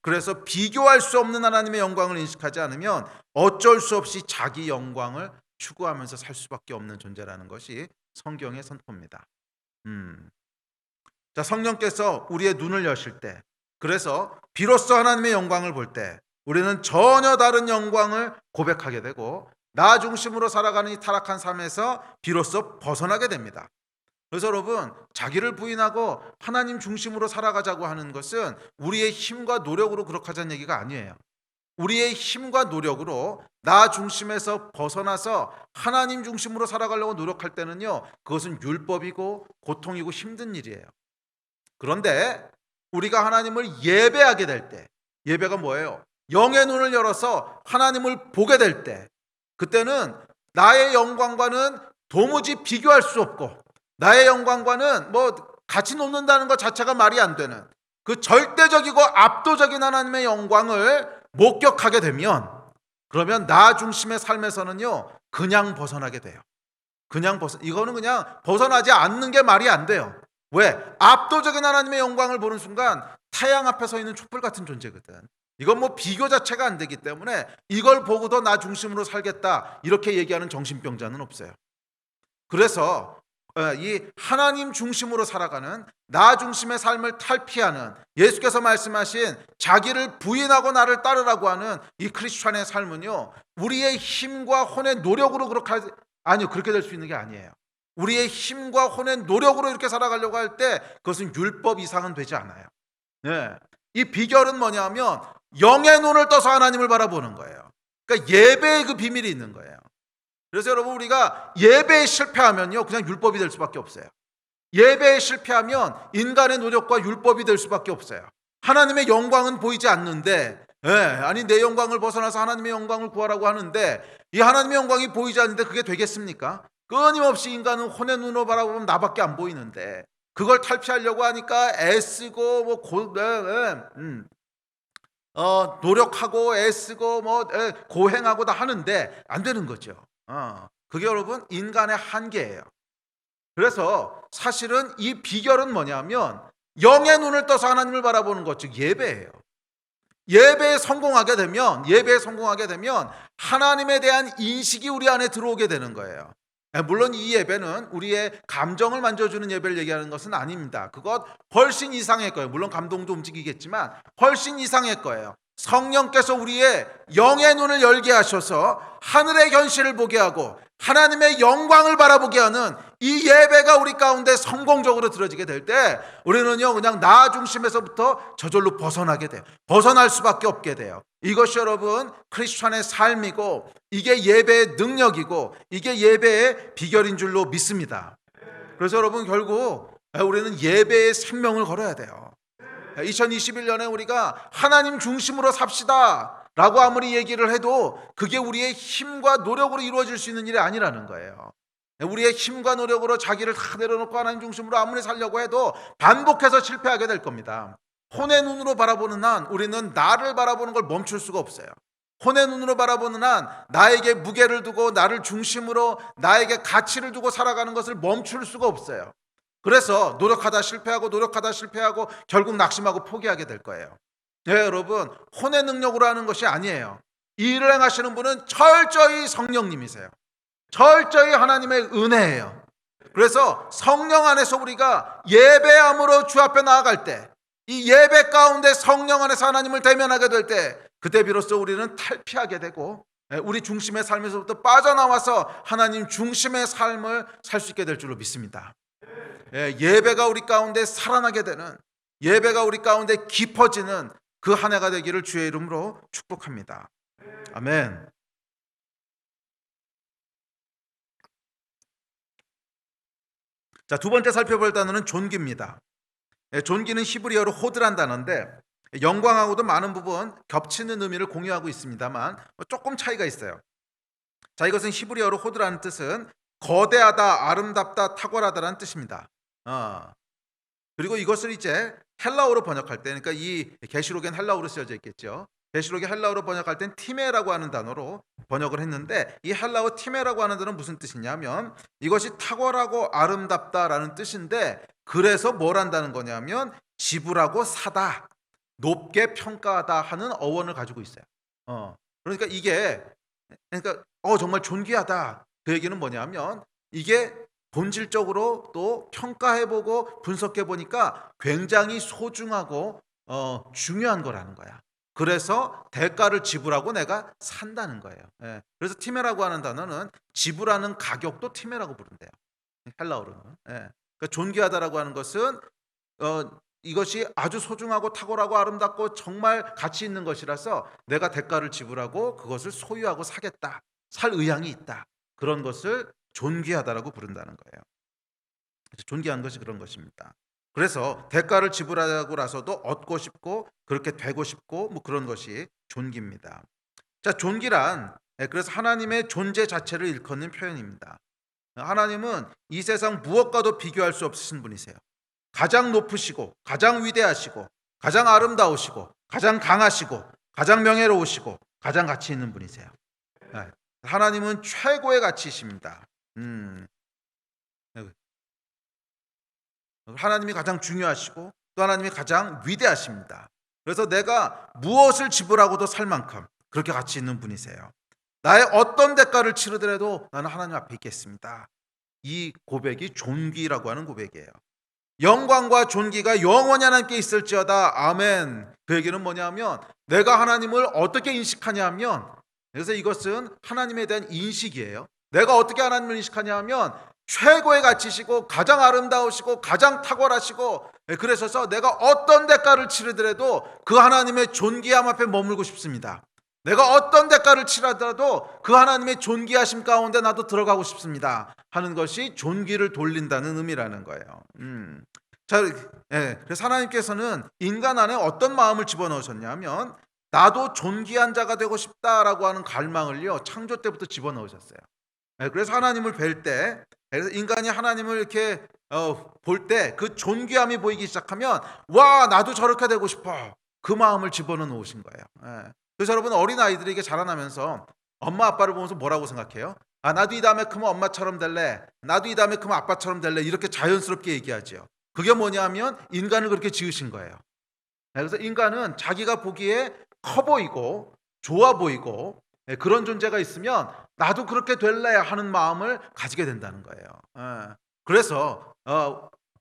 그래서 비교할 수 없는 하나님의 영광을 인식하지 않으면 어쩔 수 없이 자기 영광을 추구하면서 살 수밖에 없는 존재라는 것이 성경의 선포입니다. 자, 성령께서 우리의 눈을 여실 때, 그래서 비로소 하나님의 영광을 볼 때 우리는 전혀 다른 영광을 고백하게 되고 나 중심으로 살아가는 이 타락한 삶에서 비로소 벗어나게 됩니다. 그래서 여러분, 자기를 부인하고 하나님 중심으로 살아가자고 하는 것은 우리의 힘과 노력으로 그렇게 하자는 얘기가 아니에요. 우리의 힘과 노력으로 나 중심에서 벗어나서 하나님 중심으로 살아가려고 노력할 때는요, 그것은 율법이고 고통이고 힘든 일이에요. 그런데 우리가 하나님을 예배하게 될 때, 예배가 뭐예요? 영의 눈을 열어서 하나님을 보게 될 때, 그때는 나의 영광과는 도무지 비교할 수 없고 나의 영광과는 뭐 같이 놓는다는 것 자체가 말이 안 되는 그 절대적이고 압도적인 하나님의 영광을 목격하게 되면, 그러면 나 중심의 삶에서는요 그냥 벗어나게 돼요. 이거는 그냥 벗어나지 않는 게 말이 안 돼요. 왜? 압도적인 하나님의 영광을 보는 순간 태양 앞에 서 있는 촛불 같은 존재거든. 이건 뭐 비교 자체가 안 되기 때문에 이걸 보고도 나 중심으로 살겠다 이렇게 얘기하는 정신병자는 없어요. 그래서 이 하나님 중심으로 살아가는 나 중심의 삶을 탈피하는, 예수께서 말씀하신 자기를 부인하고 나를 따르라고 하는 이 크리스찬의 삶은요, 우리의 힘과 혼의 노력으로 그렇게 될 수 있는 게 아니에요. 우리의 힘과 혼의 노력으로 이렇게 살아가려고 할 때 그것은 율법 이상은 되지 않아요. 이 비결은 뭐냐면 영의 눈을 떠서 하나님을 바라보는 거예요. 그러니까 예배의 그 비밀이 있는 거예요. 그래서 여러분, 우리가 예배에 실패하면요 그냥 율법이 될 수밖에 없어요. 예배에 실패하면 인간의 노력과 율법이 될 수밖에 없어요. 하나님의 영광은 보이지 않는데, 아니 내 영광을 벗어나서 하나님의 영광을 구하라고 하는데 이 하나님의 영광이 보이지 않는데 그게 되겠습니까? 끊임없이 인간은 혼의 눈으로 바라보면 나밖에 안 보이는데 그걸 탈피하려고 하니까 애쓰고 노력하고 애쓰고 고행하고 다 하는데 안 되는 거죠. 그게 여러분 인간의 한계예요. 그래서 사실은 이 비결은 뭐냐면 영의 눈을 떠서 하나님을 바라보는 것, 즉 예배예요. 예배에 성공하게 되면 하나님에 대한 인식이 우리 안에 들어오게 되는 거예요. 물론 이 예배는 우리의 감정을 만져주는 예배를 얘기하는 것은 아닙니다. 그것 훨씬 이상의 거예요. 물론 감동도 움직이겠지만 훨씬 이상의 거예요. 성령께서 우리의 영의 눈을 열게 하셔서 하늘의 현실을 보게 하고 하나님의 영광을 바라보게 하는 이 예배가 우리 가운데 성공적으로 드려지게 될 때 우리는요 그냥 나 중심에서부터 저절로 벗어나게 돼요. 벗어날 수밖에 없게 돼요. 이것이 여러분 크리스찬의 삶이고 이게 예배의 능력이고 이게 예배의 비결인 줄로 믿습니다. 그래서 여러분 결국 우리는 예배의 생명을 걸어야 돼요. 2021년에 우리가 하나님 중심으로 삽시다 라고 아무리 얘기를 해도 그게 우리의 힘과 노력으로 이루어질 수 있는 일이 아니라는 거예요. 우리의 힘과 노력으로 자기를 다 내려놓고 하나님 중심으로 아무리 살려고 해도 반복해서 실패하게 될 겁니다. 혼의 눈으로 바라보는 한 우리는 나를 바라보는 걸 멈출 수가 없어요. 혼의 눈으로 바라보는 한 나에게 무게를 두고 나를 중심으로 나에게 가치를 두고 살아가는 것을 멈출 수가 없어요. 그래서 노력하다 실패하고 결국 낙심하고 포기하게 될 거예요. 네, 여러분 혼의 능력으로 하는 것이 아니에요. 이 일을 행하시는 분은 철저히 성령님이세요. 철저히 하나님의 은혜예요. 그래서 성령 안에서 우리가 예배함으로 주 앞에 나아갈 때 이 예배 가운데 성령 안에서 하나님을 대면하게 될 때 그때 비로소 우리는 탈피하게 되고 우리 중심의 삶에서부터 빠져나와서 하나님 중심의 삶을 살 수 있게 될 줄로 믿습니다. 예배가 우리 가운데 살아나게 되는 예배가 우리 가운데 깊어지는 그 한 해가 되기를 주의 이름으로 축복합니다. 아멘. 자, 두 번째 살펴볼 단어는 존귀입니다. 존귀는 히브리어로 호드란 단어인데 영광하고도 많은 부분 겹치는 의미를 공유하고 있습니다만 조금 차이가 있어요. 자, 이것은 히브리어로 호드라는 뜻은 거대하다, 아름답다, 탁월하다라는 뜻입니다. 그리고 이것을 이제 헬라어로 번역할 때, 그러니까 이 계시록엔 헬라어로 쓰여져 있겠죠. 계시록이 헬라어로 번역할 땐 티메라고 하는 단어로 번역을 했는데 이 헬라어 티메라고 하는 단어는 무슨 뜻이냐면 이것이 탁월하고 아름답다라는 뜻인데 그래서 뭘 한다는 거냐면 지불하고 사다, 높게 평가하다 하는 어원을 가지고 있어요. 그러니까 이게 정말 존귀하다. 그 얘기는 뭐냐면 이게 본질적으로 또 평가해보고 분석해보니까 굉장히 소중하고 중요한 거라는 거야. 그래서 대가를 지불하고 내가 산다는 거예요. 그래서 티메라고 하는 단어는 지불하는 가격도 티메라고 부른대요. 헬라어로는. 그러니까 존귀하다라고 하는 것은 이것이 아주 소중하고 탁월하고 아름답고 정말 가치 있는 것이라서 내가 대가를 지불하고 그것을 소유하고 사겠다. 살 의향이 있다. 그런 것을 존귀하다라고 부른다는 거예요. 존귀한 것이 그런 것입니다. 그래서 대가를 지불하고 나서도 얻고 싶고 그렇게 되고 싶고 뭐 그런 것이 존귀입니다. 자, 존귀란 그래서 하나님의 존재 자체를 일컫는 표현입니다. 하나님은 이 세상 무엇과도 비교할 수 없으신 분이세요. 가장 높으시고 가장 위대하시고 가장 아름다우시고 가장 강하시고 가장 명예로우시고 가장 가치 있는 분이세요. 하나님은 최고의 가치이십니다. 하나님이 가장 중요하시고 또 하나님이 가장 위대하십니다. 그래서 내가 무엇을 지불하고도 살 만큼 그렇게 가치 있는 분이세요. 나의 어떤 대가를 치르더라도 나는 하나님 앞에 있겠습니다. 이 고백이 존귀라고 하는 고백이에요. 영광과 존귀가 영원히 하나님께 있을지어다. 아멘. 그 얘기는 뭐냐면 내가 하나님을 어떻게 인식하냐 하면 그래서 이것은 하나님에 대한 인식이에요. 내가 어떻게 하나님을 인식하냐 하면 최고의 가치시고 가장 아름다우시고 가장 탁월하시고 그래서 내가 어떤 대가를 치르더라도 그 하나님의 존귀함 앞에 머물고 싶습니다. 내가 어떤 대가를 치르더라도 그 하나님의 존귀하심 가운데 나도 들어가고 싶습니다 하는 것이 존귀를 돌린다는 의미라는 거예요. 자, 그래서 하나님께서는 인간 안에 어떤 마음을 집어넣으셨냐면 나도 존귀한 자가 되고 싶다라고 하는 갈망을요 창조 때부터 집어넣으셨어요. 그래서 하나님을 뵐 때 그래서 인간이 하나님을 이렇게 볼 때 그 존귀함이 보이기 시작하면 와 나도 저렇게 되고 싶어 그 마음을 집어넣어 놓으신 거예요. 그래서 여러분 어린아이들이 자라나면서 엄마 아빠를 보면서 뭐라고 생각해요? 나도 이 다음에 크면 엄마처럼 될래, 나도 이 다음에 크면 아빠처럼 될래, 이렇게 자연스럽게 얘기하죠. 그게 뭐냐면 인간을 그렇게 지으신 거예요. 그래서 인간은 자기가 보기에 커 보이고 좋아 보이고 그런 존재가 있으면 나도 그렇게 될래 하는 마음을 가지게 된다는 거예요. 그래서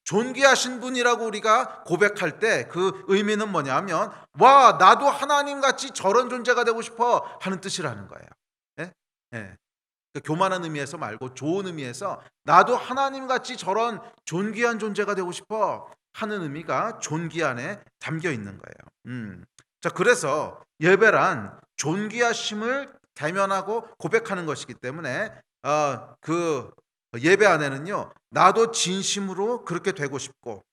존귀하신 분이라고 우리가 고백할 때 그 의미는 뭐냐면 와 나도 하나님같이 저런 존재가 되고 싶어 하는 뜻이라는 거예요. 그러니까 교만한 의미에서 말고 좋은 의미에서 나도 하나님 같이 저런 존귀한 존재가 되고 싶어 하는 의미가 존귀 안에 담겨 있는 거예요. 자, 그래서 예배란 존귀하심을 대면하고 고백하는 것이기 때문에 그 예배 안에는요, 나도 진심으로 그렇게 되고 싶고,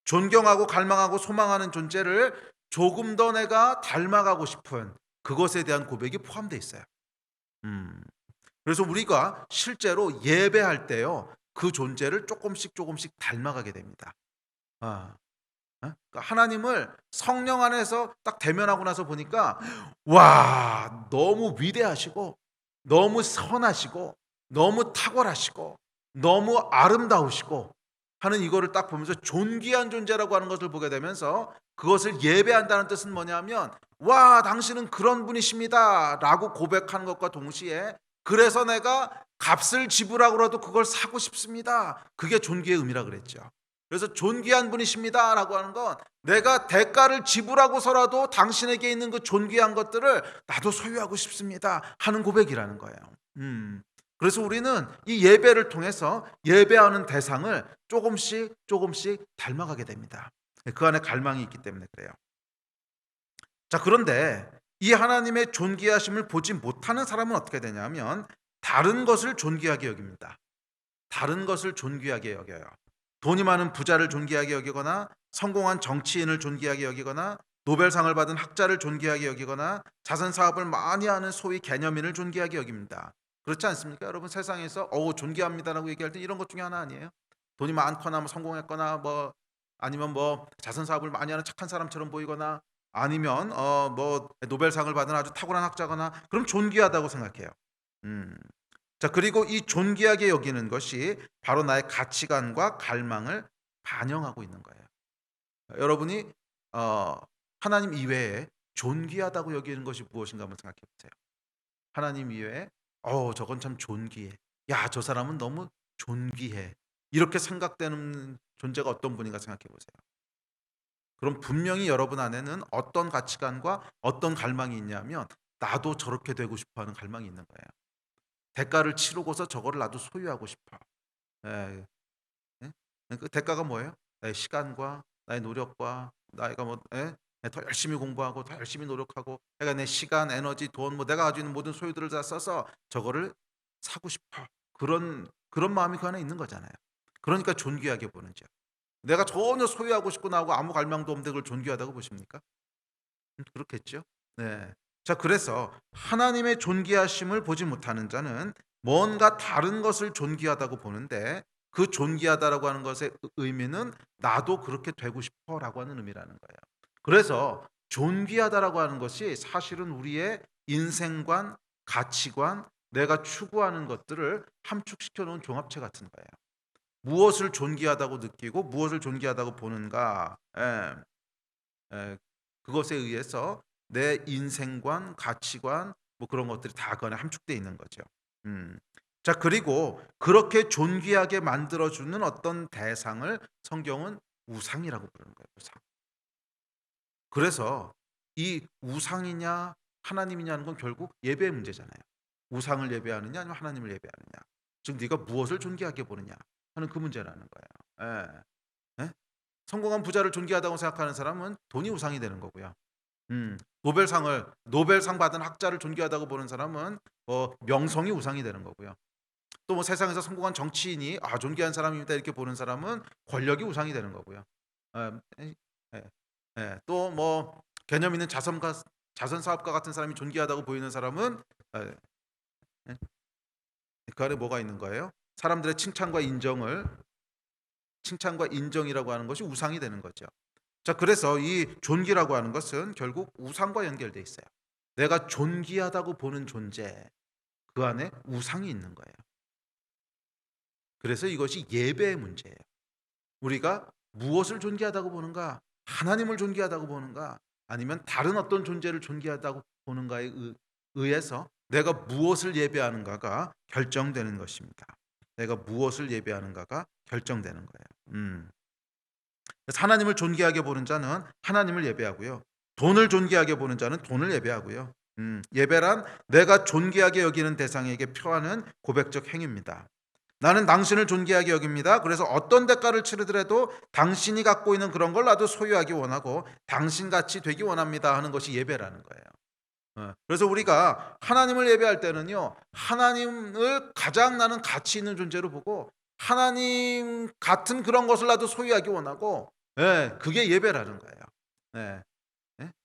존경하고 갈망하고 소망하는 존재를 조금 더 내가 닮아가고 싶은 그것에 대한 고백이 포함되어 있어요. 음. 그래서 우리가 실제로 예배할 때요, 그 존재를 조금씩 닮아가게 됩니다. 아, 그러니까 하나님을 성령 안에서 딱 대면하고 나서 보니까 와, 너무 위대하시고 너무 선하시고 너무 탁월하시고 너무 아름다우시고 하는 이거를 딱 보면서 존귀한 존재라고 하는 것을 보게 되면서 그것을 예배한다는 뜻은 뭐냐면 와, 당신은 그런 분이십니다라고 고백하는 것과 동시에 그래서 내가 값을 지불하고라도 그걸 사고 싶습니다. 그게 존귀의 의미라 그랬죠. 그래서 존귀한 분이십니다라고 하는 건 내가 대가를 지불하고서라도 당신에게 있는 그 존귀한 것들을 나도 소유하고 싶습니다 하는 고백이라는 거예요. 그래서 우리는 이 예배를 통해서 예배하는 대상을 조금씩 닮아가게 됩니다. 그 안에 갈망이 있기 때문에 그래요. 자, 그런데 이 하나님의 존귀하심을 보지 못하는 사람은 어떻게 되냐면 다른 것을 존귀하게 여깁니다. 다른 것을 존귀하게 여겨요. 돈이 많은 부자를 존귀하게 여기거나 성공한 정치인을 존귀하게 여기거나 노벨상을 받은 학자를 존귀하게 여기거나 자선 사업을 많이 하는 소위 개념인을 존귀하게 여깁니다. 그렇지 않습니까? 여러분, 세상에서 존귀합니다라고 얘기할 때 이런 것 중에 하나 아니에요? 돈이 많거나 뭐 성공했거나 뭐 아니면 뭐 자선 사업을 많이 하는 착한 사람처럼 보이거나 아니면 뭐 노벨상을 받은 아주 탁월한 학자거나 그럼 존귀하다고 생각해요. 음. 자, 그리고 이 존귀하게 여기는 것이 바로 나의 가치관과 갈망을 반영하고 있는 거예요. 여러분이 어, 하나님 이외에 존귀하다고 여기는 것이 무엇인가 한번 생각해 보세요. 하나님 이외에 저건 참 존귀해. 야, 저 사람은 너무 존귀해. 이렇게 생각되는 존재가 어떤 분인가 생각해 보세요. 그럼 분명히 여러분 안에는 어떤 가치관과 어떤 갈망이 있냐면 나도 저렇게 되고 싶어 하는 갈망이 있는 거예요. 대가를 치르고서 저거를 나도 소유하고 싶어. 예. 예? 그 대가가 뭐예요? 나의 시간과 나의 노력과 나이가 뭐 더 열심히 공부하고 더 열심히 노력하고 내가 내 시간, 에너지, 돈 뭐 내가 가지고 있는 모든 소유들을 다 써서 저거를 사고 싶어. 그런 마음이 그 안에 있는 거잖아요. 그러니까 존귀하게 보는죠. 내가 전혀 소유하고 싶고 나하고 아무 갈망도 없는데 그걸 존귀하다고 보십니까? 그렇겠죠. 네. 자, 그래서 하나님의 존귀하심을 보지 못하는 자는 뭔가 다른 것을 존귀하다고 보는데 그 존귀하다라고 하는 것의 의미는 나도 그렇게 되고 싶어라고 하는 의미라는 거예요. 그래서 존귀하다라고 하는 것이 사실은 우리의 인생관, 가치관, 내가 추구하는 것들을 함축시켜 놓은 종합체 같은 거예요. 무엇을 존귀하다고 느끼고 무엇을 존귀하다고 보는가? 예, 그것에 의해서 내 인생관, 가치관 뭐 그런 것들이 다 그 안에 함축되어 있는 거죠. 음. 자, 그리고 그렇게 존귀하게 만들어주는 어떤 대상을 성경은 우상이라고 부르는 거예요. 우상. 그래서 이 우상이냐 하나님이냐는 건 결국 예배의 문제잖아요. 우상을 예배하느냐 아니면 하나님을 예배하느냐. 즉 네가 무엇을 존귀하게 보느냐 하는 그 문제라는 거예요. 예. 예? 성공한 부자를 존귀하다고 생각하는 사람은 돈이 우상이 되는 거고요. 노벨상 받은 학자를 존귀하다고 보는 사람은 명성이 우상이 되는 거고요. 또 뭐 세상에서 성공한 정치인이 존귀한 사람입니다 이렇게 보는 사람은 권력이 우상이 되는 거고요. 어, 에, 에, 또 뭐 개념 있는 자선 사업가 같은 사람이 존귀하다고 보이는 사람은 에, 에, 그 안에 뭐가 있는 거예요? 사람들의 칭찬과 인정이라고 하는 것이 우상이 되는 거죠. 자, 그래서 이 존귀라고 하는 것은 결국 우상과 연결돼 있어요. 내가 존귀하다고 보는 존재, 그 안에 우상이 있는 거예요. 그래서 이것이 예배의 문제예요. 우리가 무엇을 존귀하다고 보는가? 하나님을 존귀하다고 보는가? 아니면 다른 어떤 존재를 존귀하다고 보는가에 의해서 내가 무엇을 예배하는가가 결정되는 것입니다. 내가 무엇을 예배하는가가 결정되는 거예요. 그래서 하나님을 존귀하게 보는 자는 하나님을 예배하고요. 돈을 존귀하게 보는 자는 돈을 예배하고요. 예배란 내가 존귀하게 여기는 대상에게 표하는 고백적 행위입니다. 나는 당신을 존귀하게 여깁니다. 그래서 어떤 대가를 치르더라도 당신이 갖고 있는 그런 걸 나도 소유하기 원하고 당신같이 되기 원합니다 하는 것이 예배라는 거예요. 그래서 우리가 하나님을 예배할 때는요, 하나님을 가장 나는 가치 있는 존재로 보고 하나님 같은 그런 것을 나도 소유하기 원하고, 그게 예배라는 거예요. 예.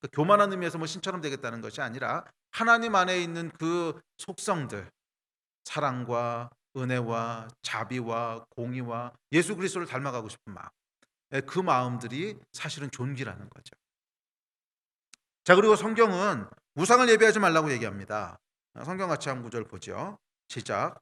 그 교만한 의미에서 뭐 신처럼 되겠다는 것이 아니라 하나님 안에 있는 그 속성들, 사랑과 은혜와 자비와 공의와 예수 그리스도를 닮아가고 싶은 마음, 그 마음들이 사실은 존귀라는 거죠. 자, 그리고 성경은 우상을 예배하지 말라고 얘기합니다. 성경 같이 한 구절 보죠. 시작.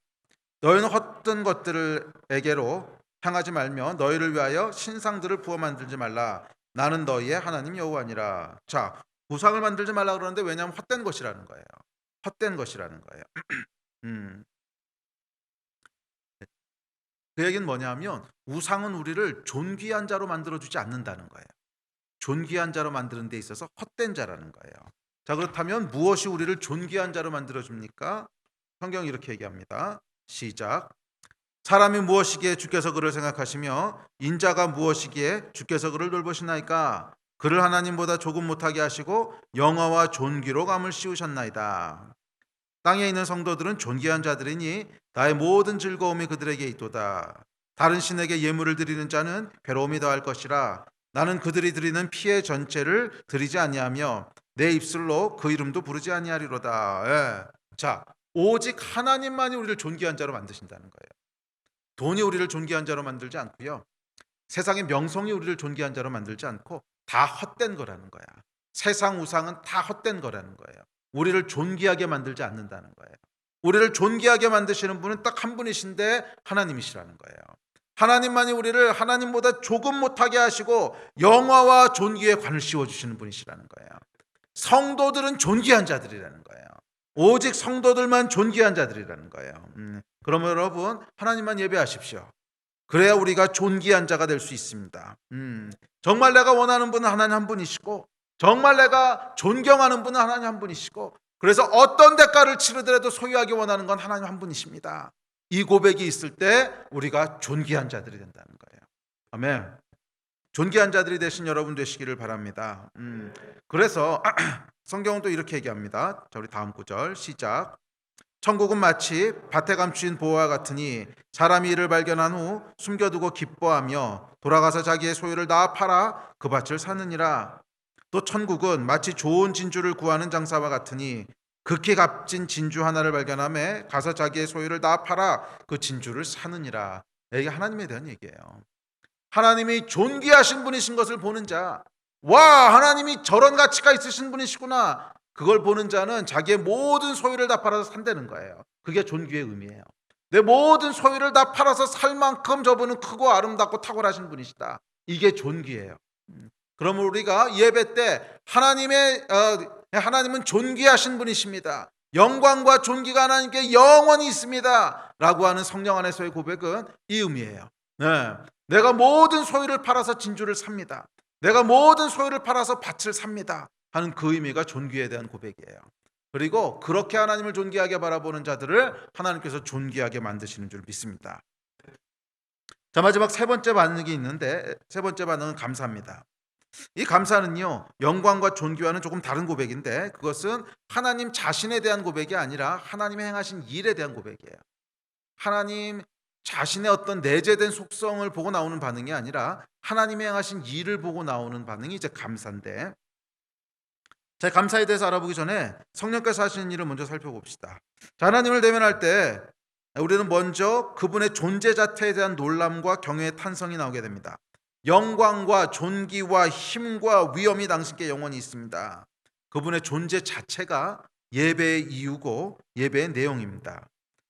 너희는 헛된 것들에게로 향하지 말며 너희를 위하여 신상들을 부어 만들지 말라. 나는 너희의 하나님 여호와니라. 자, 우상을 만들지 말라 그러는데 왜냐하면 헛된 것이라는 거예요. 헛된 것이라는 거예요. 음, 그 얘기는 뭐냐면 우상은 우리를 존귀한 자로 만들어주지 않는다는 거예요. 존귀한 자로 만드는 데 있어서 헛된 자라는 거예요. 자, 그렇다면 무엇이 우리를 존귀한 자로 만들어줍니까? 성경이 이렇게 얘기합니다. 시작. 사람이 무엇이기에 주께서 그를 생각하시며 인자가 무엇이기에 주께서 그를 돌보시나이까? 그를 하나님보다 조금 못하게 하시고 영화와 존귀로 감을 씌우셨나이다. 땅에 있는 성도들은 존귀한 자들이니 나의 모든 즐거움이 그들에게 있도다. 다른 신에게 예물을 드리는 자는 괴로움이 더할 것이라. 나는 그들이 드리는 피의 전체를 드리지 아니하며 내 입술로 그 이름도 부르지 아니하리로다. 자, 오직 하나님만이 우리를 존귀한 자로 만드신다는 거예요. 돈이 우리를 존귀한 자로 만들지 않고요. 세상의 명성이 우리를 존귀한 자로 만들지 않고 다 헛된 거라는 거야. 세상 우상은 다 헛된 거라는 거예요. 우리를 존귀하게 만들지 않는다는 거예요. 우리를 존귀하게 만드시는 분은 딱 한 분이신데 하나님이시라는 거예요. 하나님만이 우리를 하나님보다 조금 못하게 하시고 영화와 존귀에 관을 씌워주시는 분이시라는 거예요. 성도들은 존귀한 자들이라는 거예요. 오직 성도들만 존귀한 자들이라는 거예요. 그러면 여러분 하나님만 예배하십시오. 그래야 우리가 존귀한 자가 될 수 있습니다. 정말 내가 원하는 분은 하나님 한 분이시고 정말 내가 존경하는 분은 하나님 한 분이시고 그래서 어떤 대가를 치르더라도 소유하기 원하는 건 하나님 한 분이십니다. 이 고백이 있을 때 우리가 존귀한 자들이 된다는 거예요. 아멘. 존귀한 자들이 되신 여러분 되시기를 바랍니다. 그래서 성경은 또 이렇게 얘기합니다. 자, 우리 다음 구절 시작. 천국은 마치 밭에 감추인 보화와 같으니 사람이 이를 발견한 후 숨겨두고 기뻐하며 돌아가서 자기의 소유를 다 팔아 그 밭을 사느니라. 또 천국은 마치 좋은 진주를 구하는 장사와 같으니 극히 값진 진주 하나를 발견하며 가서 자기의 소유를 다 팔아 그 진주를 사느니라. 이게 하나님에 대한 얘기예요. 하나님이 존귀하신 분이신 것을 보는 자, 와, 하나님이 저런 가치가 있으신 분이시구나, 그걸 보는 자는 자기의 모든 소유를 다 팔아서 산다는 거예요. 그게 존귀의 의미예요. 내 모든 소유를 다 팔아서 살 만큼 저분은 크고 아름답고 탁월하신 분이시다. 이게 존귀예요. 그러면 우리가 예배 때 하나님은 존귀하신 분이십니다. 영광과 존귀가 하나님께 영원히 있습니다 라고 하는 성령 안에서의 고백은 이 의미예요. 내가 모든 소유를 팔아서 진주를 삽니다. 내가 모든 소유를 팔아서 밭을 삽니다 하는 그 의미가 존귀에 대한 고백이에요. 그리고 그렇게 하나님을 존귀하게 바라보는 자들을 하나님께서 존귀하게 만드시는 줄 믿습니다. 자, 마지막 세 번째 반응이 있는데 세 번째 반응은 감사입니다. 이 감사는요, 영광과 존귀와는 조금 다른 고백인데 그것은 하나님 자신에 대한 고백이 아니라 하나님이 행하신 일에 대한 고백이에요. 하나님 자신의 어떤 내재된 속성을 보고 나오는 반응이 아니라 하나님이 행하신 일을 보고 나오는 반응이 이제 감사인데, 자, 감사에 대해서 알아보기 전에 성령께서 하시는 일을 먼저 살펴봅시다. 자, 하나님을 대면할 때 우리는 먼저 그분의 존재 자체에 대한 놀람과 경외의 탄성이 나오게 됩니다. 영광과 존귀와 힘과 위엄이 당신께 영원히 있습니다. 그분의 존재 자체가 예배의 이유고 예배의 내용입니다.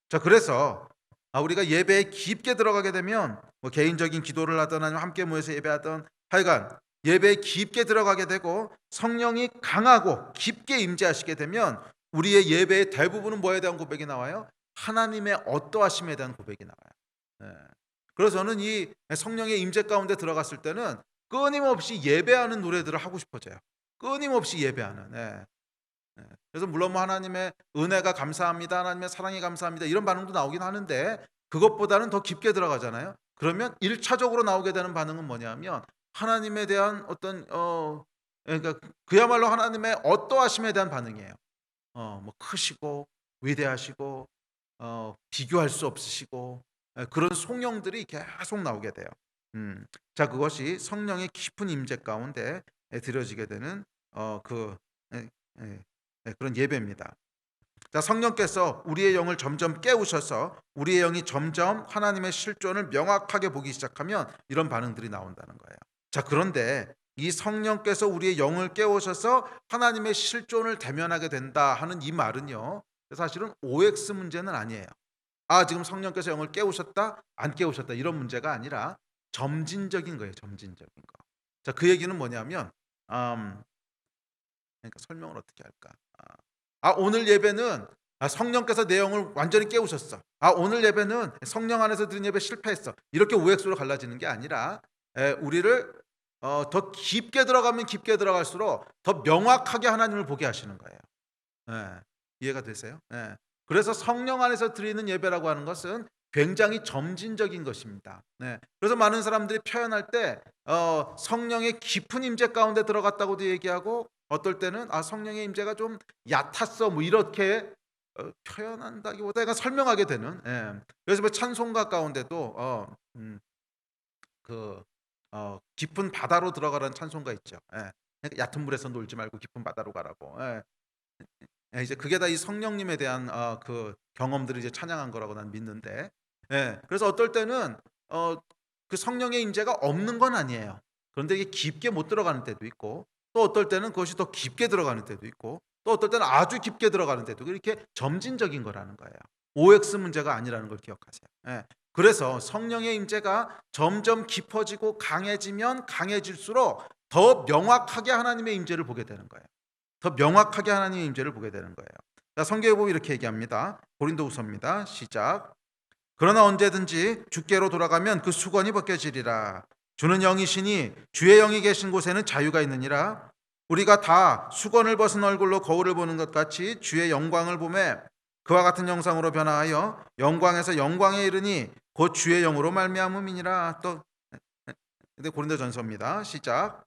자, 그래서 우리가 예배에 깊게 들어가게 되면 뭐 개인적인 기도를 하든 아니면 함께 모여서 예배하든 하여간 예배에 깊게 들어가게 되고 성령이 강하고 깊게 임재하시게 되면 우리의 예배의 대부분은 뭐에 대한 고백이 나와요? 하나님의 어떠하심에 대한 고백이 나와요. 그래서 저는 이 성령의 임재 가운데 들어갔을 때는 끊임없이 예배하는 노래들을 하고 싶어져요. 끊임없이 예배하는. 그래서 물론 뭐 하나님의 은혜가 감사합니다, 하나님의 사랑이 감사합니다 이런 반응도 나오긴 하는데 그것보다는 더 깊게 들어가잖아요. 그러면 1차적으로 나오게 되는 반응은 뭐냐면 하나님에 대한 어떤 그러니까 그야말로 하나님의 어떠하심에 대한 반응이에요. 뭐 크시고 위대하시고 비교할 수 없으시고 그런 송영들이 계속 나오게 돼요. 자, 그것이 성령의 깊은 임재 가운데 드려지게 되는 그 예, 예, 그런 예배입니다. 자, 성령께서 우리의 영을 점점 깨우셔서 우리의 영이 점점 하나님의 실존을 명확하게 보기 시작하면 이런 반응들이 나온다는 거예요. 자, 그런데 이 성령께서 우리의 영을 깨우셔서 하나님의 실존을 대면하게 된다 하는 이 말은요, 사실은 OX 문제는 아니에요. 지금 성령께서 영을 깨우셨다, 안 깨우셨다 이런 문제가 아니라 점진적인 거예요. 점진적인 거. 자, 그 얘기는 뭐냐면 그러니까 설명을 어떻게 할까? 오늘 예배는 성령께서 내 영을 완전히 깨우셨어. 오늘 예배는 성령 안에서 드린 예배 실패했어. 이렇게 OX로 갈라지는 게 아니라 우리를 더 깊게 들어가면 깊게 들어갈수록 더 명확하게 하나님을 보게 하시는 거예요. 이해가 되세요? 그래서 성령 안에서 드리는 예배라고 하는 것은 굉장히 점진적인 것입니다. 그래서 많은 사람들이 표현할 때 성령의 깊은 임재 가운데 들어갔다고도 얘기하고 어떨 때는 성령의 임재가 좀 얕았어 뭐 이렇게 표현한다기보다 약간 설명하게 되는. 그래서 뭐 찬송가 가운데도 그 깊은 바다로 들어가라는 찬송가 있죠. 그러니까 얕은 물에서 놀지 말고 깊은 바다로 가라고. 이제 그게 다 이 성령님에 대한 그 경험들을 이제 찬양한 거라고 난 믿는데, 그래서 어떨 때는 그 성령의 임재가 없는 건 아니에요. 그런데 이게 깊게 못 들어가는 때도 있고, 또 어떨 때는 그것이 더 깊게 들어가는 때도 있고, 또 어떨 때는 아주 깊게 들어가는 때도 있고, 이렇게 점진적인 거라는 거예요. OX 문제가 아니라는 걸 기억하세요. 그래서 성령의 임재가 점점 깊어지고 강해지면 강해질수록 더 명확하게 하나님의 임재를 보게 되는 거예요. 더 명확하게 하나님의 임재를 보게 되는 거예요. 자, 성경에 보면 이렇게 얘기합니다. 고린도후서입니다. 시작. 그러나 언제든지 주께로 돌아가면 그 수건이 벗겨지리라. 주는 영이시니 주의 영이 계신 곳에는 자유가 있느니라. 우리가 다 수건을 벗은 얼굴로 거울을 보는 것 같이 주의 영광을 보매 그와 같은 영상으로 변화하여 영광에서 영광에 이르니 곧 주의 영으로 말미암음이니라. 또 근데 고린도전서입니다. 시작.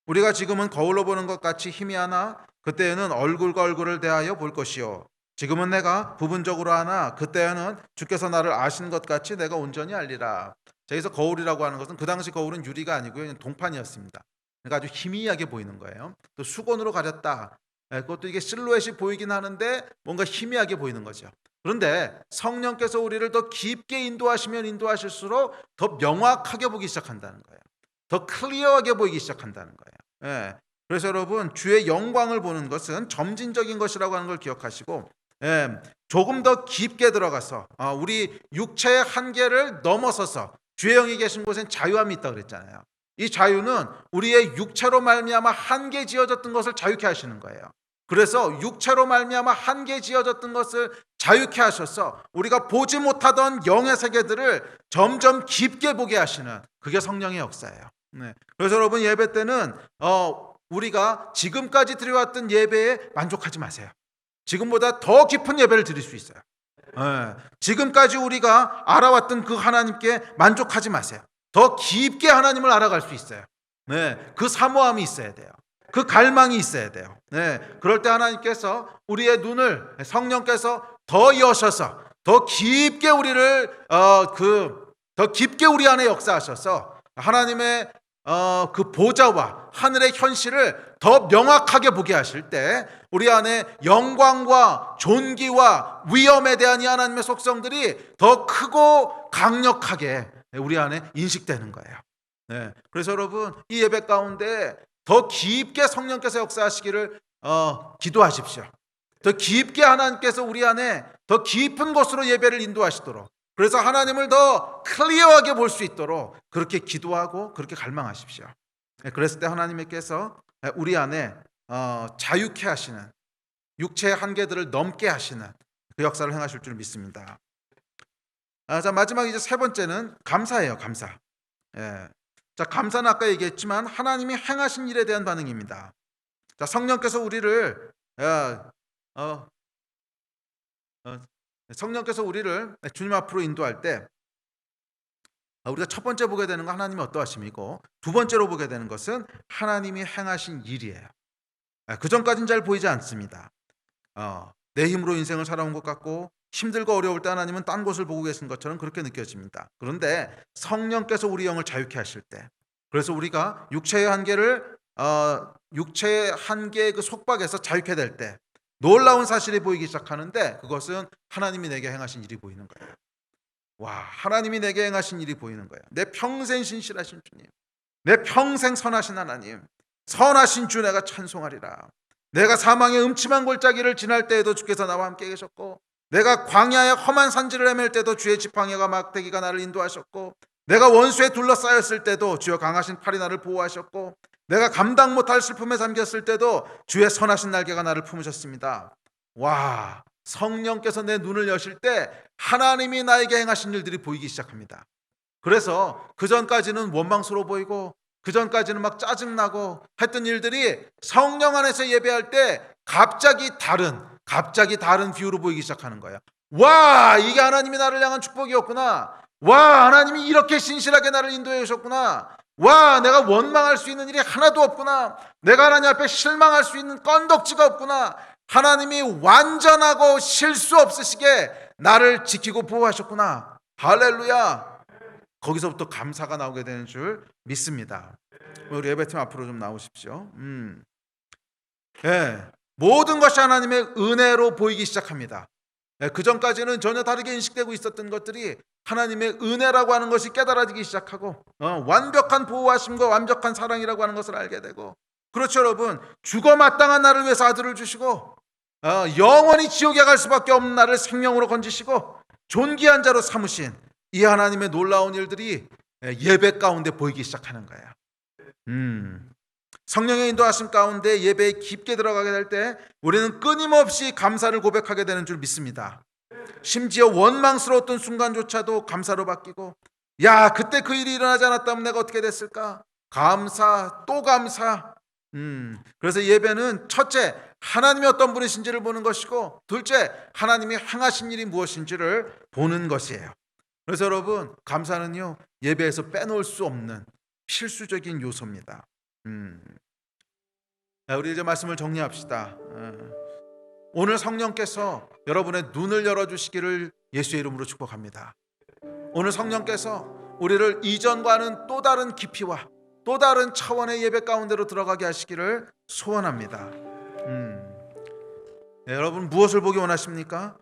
우리가 지금은 거울로 보는 것 같이 희미하나 그때에는 얼굴과 얼굴을 대하여 볼 것이요 지금은 내가 부분적으로 하나 그때에는 주께서 나를 아신 것 같이 내가 온전히 알리라. 여기서 거울이라고 하는 것은 그 당시 거울은 유리가 아니고요, 그냥 동판이었습니다. 그러니까 아주 희미하게 보이는 거예요. 또 수건으로 가렸다. 그것도 이게 실루엣이 보이긴 하는데 뭔가 희미하게 보이는 거죠. 그런데 성령께서 우리를 더 깊게 인도하시면 인도하실수록 더 명확하게 보기 시작한다는 거예요. 더 클리어하게 보이기 시작한다는 거예요. 그래서 여러분, 주의 영광을 보는 것은 점진적인 것이라고 하는 걸 기억하시고, 조금 더 깊게 들어가서 우리 육체의 한계를 넘어서서 주의 영이 계신 곳엔 자유함이 있다고 그랬잖아요. 이 자유는 우리의 육체로 말미암아 한계 지어졌던 것을 자유케 하시는 거예요. 그래서 육체로 말미암아 한계 지어졌던 것을 자유케 하셔서 우리가 보지 못하던 영의 세계들을 점점 깊게 보게 하시는, 그게 성령의 역사예요. 그래서 여러분, 예배 때는 우리가 지금까지 드려왔던 예배에 만족하지 마세요. 지금보다 더 깊은 예배를 드릴 수 있어요. 지금까지 우리가 알아왔던 그 하나님께 만족하지 마세요. 더 깊게 하나님을 알아갈 수 있어요. 그 사모함이 있어야 돼요. 그 갈망이 있어야 돼요. 그럴 때 하나님께서 우리의 눈을, 성령께서 더 여셔서 더 깊게 우리를 더 깊게 우리 안에 역사하셔서 하나님의 그 보좌와 하늘의 현실을 더 명확하게 보게 하실 때 우리 안에 영광과 존귀와 위엄에 대한 이 하나님의 속성들이 더 크고 강력하게 우리 안에 인식되는 거예요. 그래서 여러분, 이 예배 가운데 더 깊게 성령께서 역사하시기를 기도하십시오. 더 깊게 하나님께서 우리 안에 더 깊은 곳으로 예배를 인도하시도록, 그래서 하나님을 더 클리어하게 볼 수 있도록 그렇게 기도하고 그렇게 갈망하십시오. 그랬을 때 하나님께서 우리 안에 자유케 하시는, 육체의 한계들을 넘게 하시는 그 역사를 행하실 줄 믿습니다. 자, 마지막 이제 세 번째는 감사예요. 감사. 자, 감사는 아까 얘기했지만 하나님이 행하신 일에 대한 반응입니다. 자, 성령께서 우리를 야, 어, 어, 성령께서 우리를 주님 앞으로 인도할 때 우리가 첫 번째 보게 되는 건 하나님이 어떠하심이고, 두 번째로 보게 되는 것은 하나님이 행하신 일이에요. 그 전까지는 잘 보이지 않습니다. 내 힘으로 인생을 살아온 것 같고 힘들고 어려울 때 하나님은 딴 곳을 보고 계신 것처럼 그렇게 느껴집니다. 그런데 성령께서 우리 영을 자유케 하실 때, 그래서 우리가 육체의 한계의 그 속박에서 자유케 될 때 놀라운 사실이 보이기 시작하는데, 그것은 하나님이 내게 행하신 일이 보이는 거예요. 와, 하나님이 내게 행하신 일이 보이는 거예요. 내 평생 신실하신 주님, 내 평생 선하신 하나님, 선하신 주 내가 찬송하리라. 내가 사망의 음침한 골짜기를 지날 때에도 주께서 나와 함께 계셨고, 내가 광야의 험한 산지를 헤맬 때도 주의 지팡이가 막대기가 나를 인도하셨고, 내가 원수에 둘러싸였을 때도 주여 강하신 팔이 나를 보호하셨고, 내가 감당 못할 슬픔에 잠겼을 때도 주의 선하신 날개가 나를 품으셨습니다. 와, 성령께서 내 눈을 여실 때 하나님이 나에게 행하신 일들이 보이기 시작합니다. 그래서 그 전까지는 원망스러워 보이고, 그 전까지는 막 짜증나고 했던 일들이 성령 안에서 예배할 때 갑자기 다른 뷰로 보이기 시작하는 거야. 와, 이게 하나님이 나를 향한 축복이었구나. 와, 하나님이 이렇게 신실하게 나를 인도해 주셨구나. 와, 내가 원망할 수 있는 일이 하나도 없구나. 내가 하나님 앞에 실망할 수 있는 건덕지가 없구나. 하나님이 완전하고 실수 없으시게 나를 지키고 보호하셨구나. 할렐루야. 거기서부터 감사가 나오게 되는 줄 믿습니다. 우리 예배팀 앞으로 좀 나오십시오. 예, 모든 것이 하나님의 은혜로 보이기 시작합니다. 그 전까지는 전혀 다르게 인식되고 있었던 것들이 하나님의 은혜라고 하는 것이 깨달아지기 시작하고, 완벽한 보호하심과 완벽한 사랑이라고 하는 것을 알게 되고, 그렇죠 여러분, 죽어 마땅한 나를 위해서 아들을 주시고, 영원히 지옥에 갈 수밖에 없는 나를 생명으로 건지시고 존귀한 자로 삼으신 이 하나님의 놀라운 일들이 예배 가운데 보이기 시작하는 거예요. 성령의 인도하심 가운데 예배에 깊게 들어가게 될 때 우리는 끊임없이 감사를 고백하게 되는 줄 믿습니다. 심지어 원망스러웠던 순간조차도 감사로 바뀌고, 야, 그때 그 일이 일어나지 않았다면 내가 어떻게 됐을까? 감사, 또 감사. 그래서 예배는 첫째, 하나님이 어떤 분이신지를 보는 것이고, 둘째, 하나님이 행하신 일이 무엇인지를 보는 것이에요. 그래서 여러분, 감사는요, 예배에서 빼놓을 수 없는 필수적인 요소입니다. 우리 이제 말씀을 정리합시다. 오늘 성령께서 여러분의 눈을 열어주시기를 예수의 이름으로 축복합니다. 오늘 성령께서 우리를 이전과는 또 다른 깊이와 또 다른 차원의 예배 가운데로 들어가게 하시기를 소원합니다. 여러분, 무엇을 보기 원하십니까?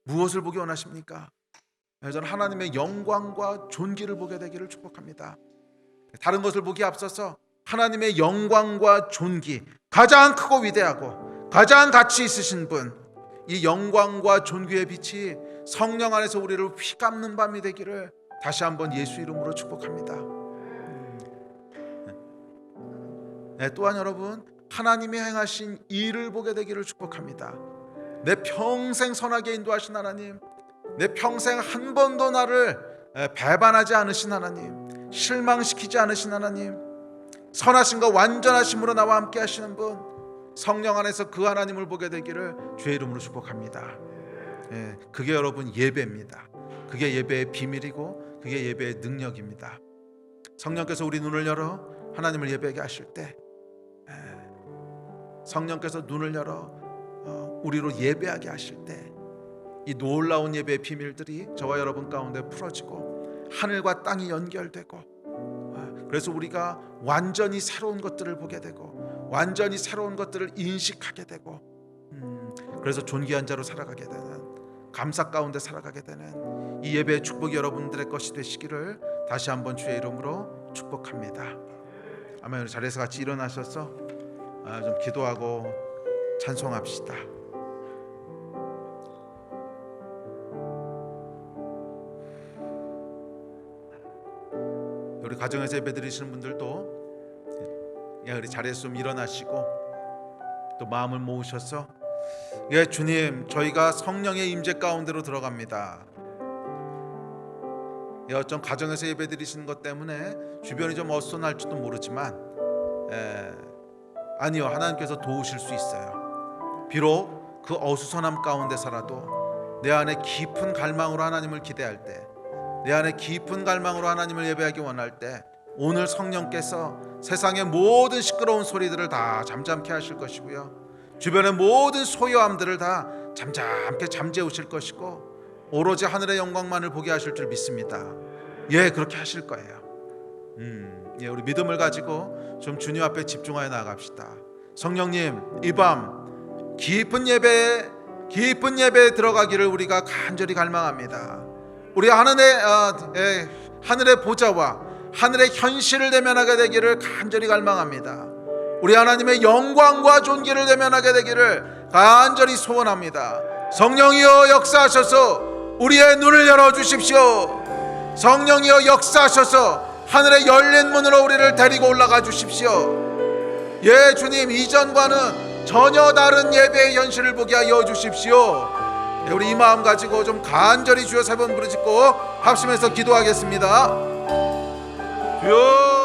무엇을 보기 원하십니까? 저는 하나님의 영광과 존귀를 보게 되기를 축복합니다. 다른 것을 보기 앞서서 하나님의 영광과 존귀, 가장 크고 위대하고 가장 가치 있으신 분, 이 영광과 존귀의 빛이 성령 안에서 우리를 휘감는 밤이 되기를 다시 한번 예수 이름으로 축복합니다. 또한 여러분, 하나님이 행하신 일을 보게 되기를 축복합니다. 내 평생 선하게 인도하신 하나님, 내 평생 한 번도 나를 배반하지 않으신 하나님, 실망시키지 않으신 하나님, 선하심과 완전하심으로 나와 함께 하시는 분, 성령 안에서 그 하나님을 보게 되기를 주의 이름으로 축복합니다. 그게 여러분 예배입니다. 그게 예배의 비밀이고 그게 예배의 능력입니다. 성령께서 우리 눈을 열어 하나님을 예배하게 하실 때, 성령께서 눈을 열어 우리로 예배하게 하실 때, 이 놀라운 예배의 비밀들이 저와 여러분 가운데 풀어지고 하늘과 땅이 연결되고, 그래서 우리가 완전히 새로운 것들을 보게 되고 완전히 새로운 것들을 인식하게 되고, 그래서 존귀한 자로 살아가게 되는, 감사 가운데 살아가게 되는 이 예배의 축복이 여러분들의 것이 되시기를 다시 한번 주의 이름으로 축복합니다. 아멘. 우리 자리에서 같이 일어나셔서 좀 기도하고 찬송합시다. 우리 가정에서 예배 드리시는 분들도 우리 자리에서 좀 일어나시고 또 마음을 모으셔서, 주님, 저희가 성령의 임재 가운데로 들어갑니다. 어떤 가정에서 예배 드리시는 것 때문에 주변이 좀 어수선할지도 모르지만 아니요, 하나님께서 도우실 수 있어요. 비록 그 어수선함 가운데서라도 내 안에 깊은 갈망으로 하나님을 기대할 때, 내 안에 깊은 갈망으로 하나님을 예배하기 원할 때, 오늘 성령께서 세상의 모든 시끄러운 소리들을 다 잠잠케 하실 것이고요, 주변의 모든 소요함들을 다 잠잠케 잠재우실 것이고, 오로지 하늘의 영광만을 보게 하실 줄 믿습니다. 예, 그렇게 하실 거예요. 예, 우리 믿음을 가지고 좀 주님 앞에 집중하여 나아갑시다. 성령님, 이 밤 깊은 예배에 들어가기를 우리가 간절히 갈망합니다. 우리 하늘의 보좌와 하늘의 현실을 대면하게 되기를 간절히 갈망합니다. 우리 하나님의 영광과 존귀를 대면하게 되기를 간절히 소원합니다. 성령이여 역사하셔서 우리의 눈을 열어주십시오. 성령이여 역사하셔서 하늘의 열린 문으로 우리를 데리고 올라가 주십시오. 예, 주님, 이전과는 전혀 다른 예배의 현실을 보게 하여 주십시오. 예, 우리 이 마음 가지고 좀 간절히 주여 세 번 부르짖고 합심해서 기도하겠습니다. 주여.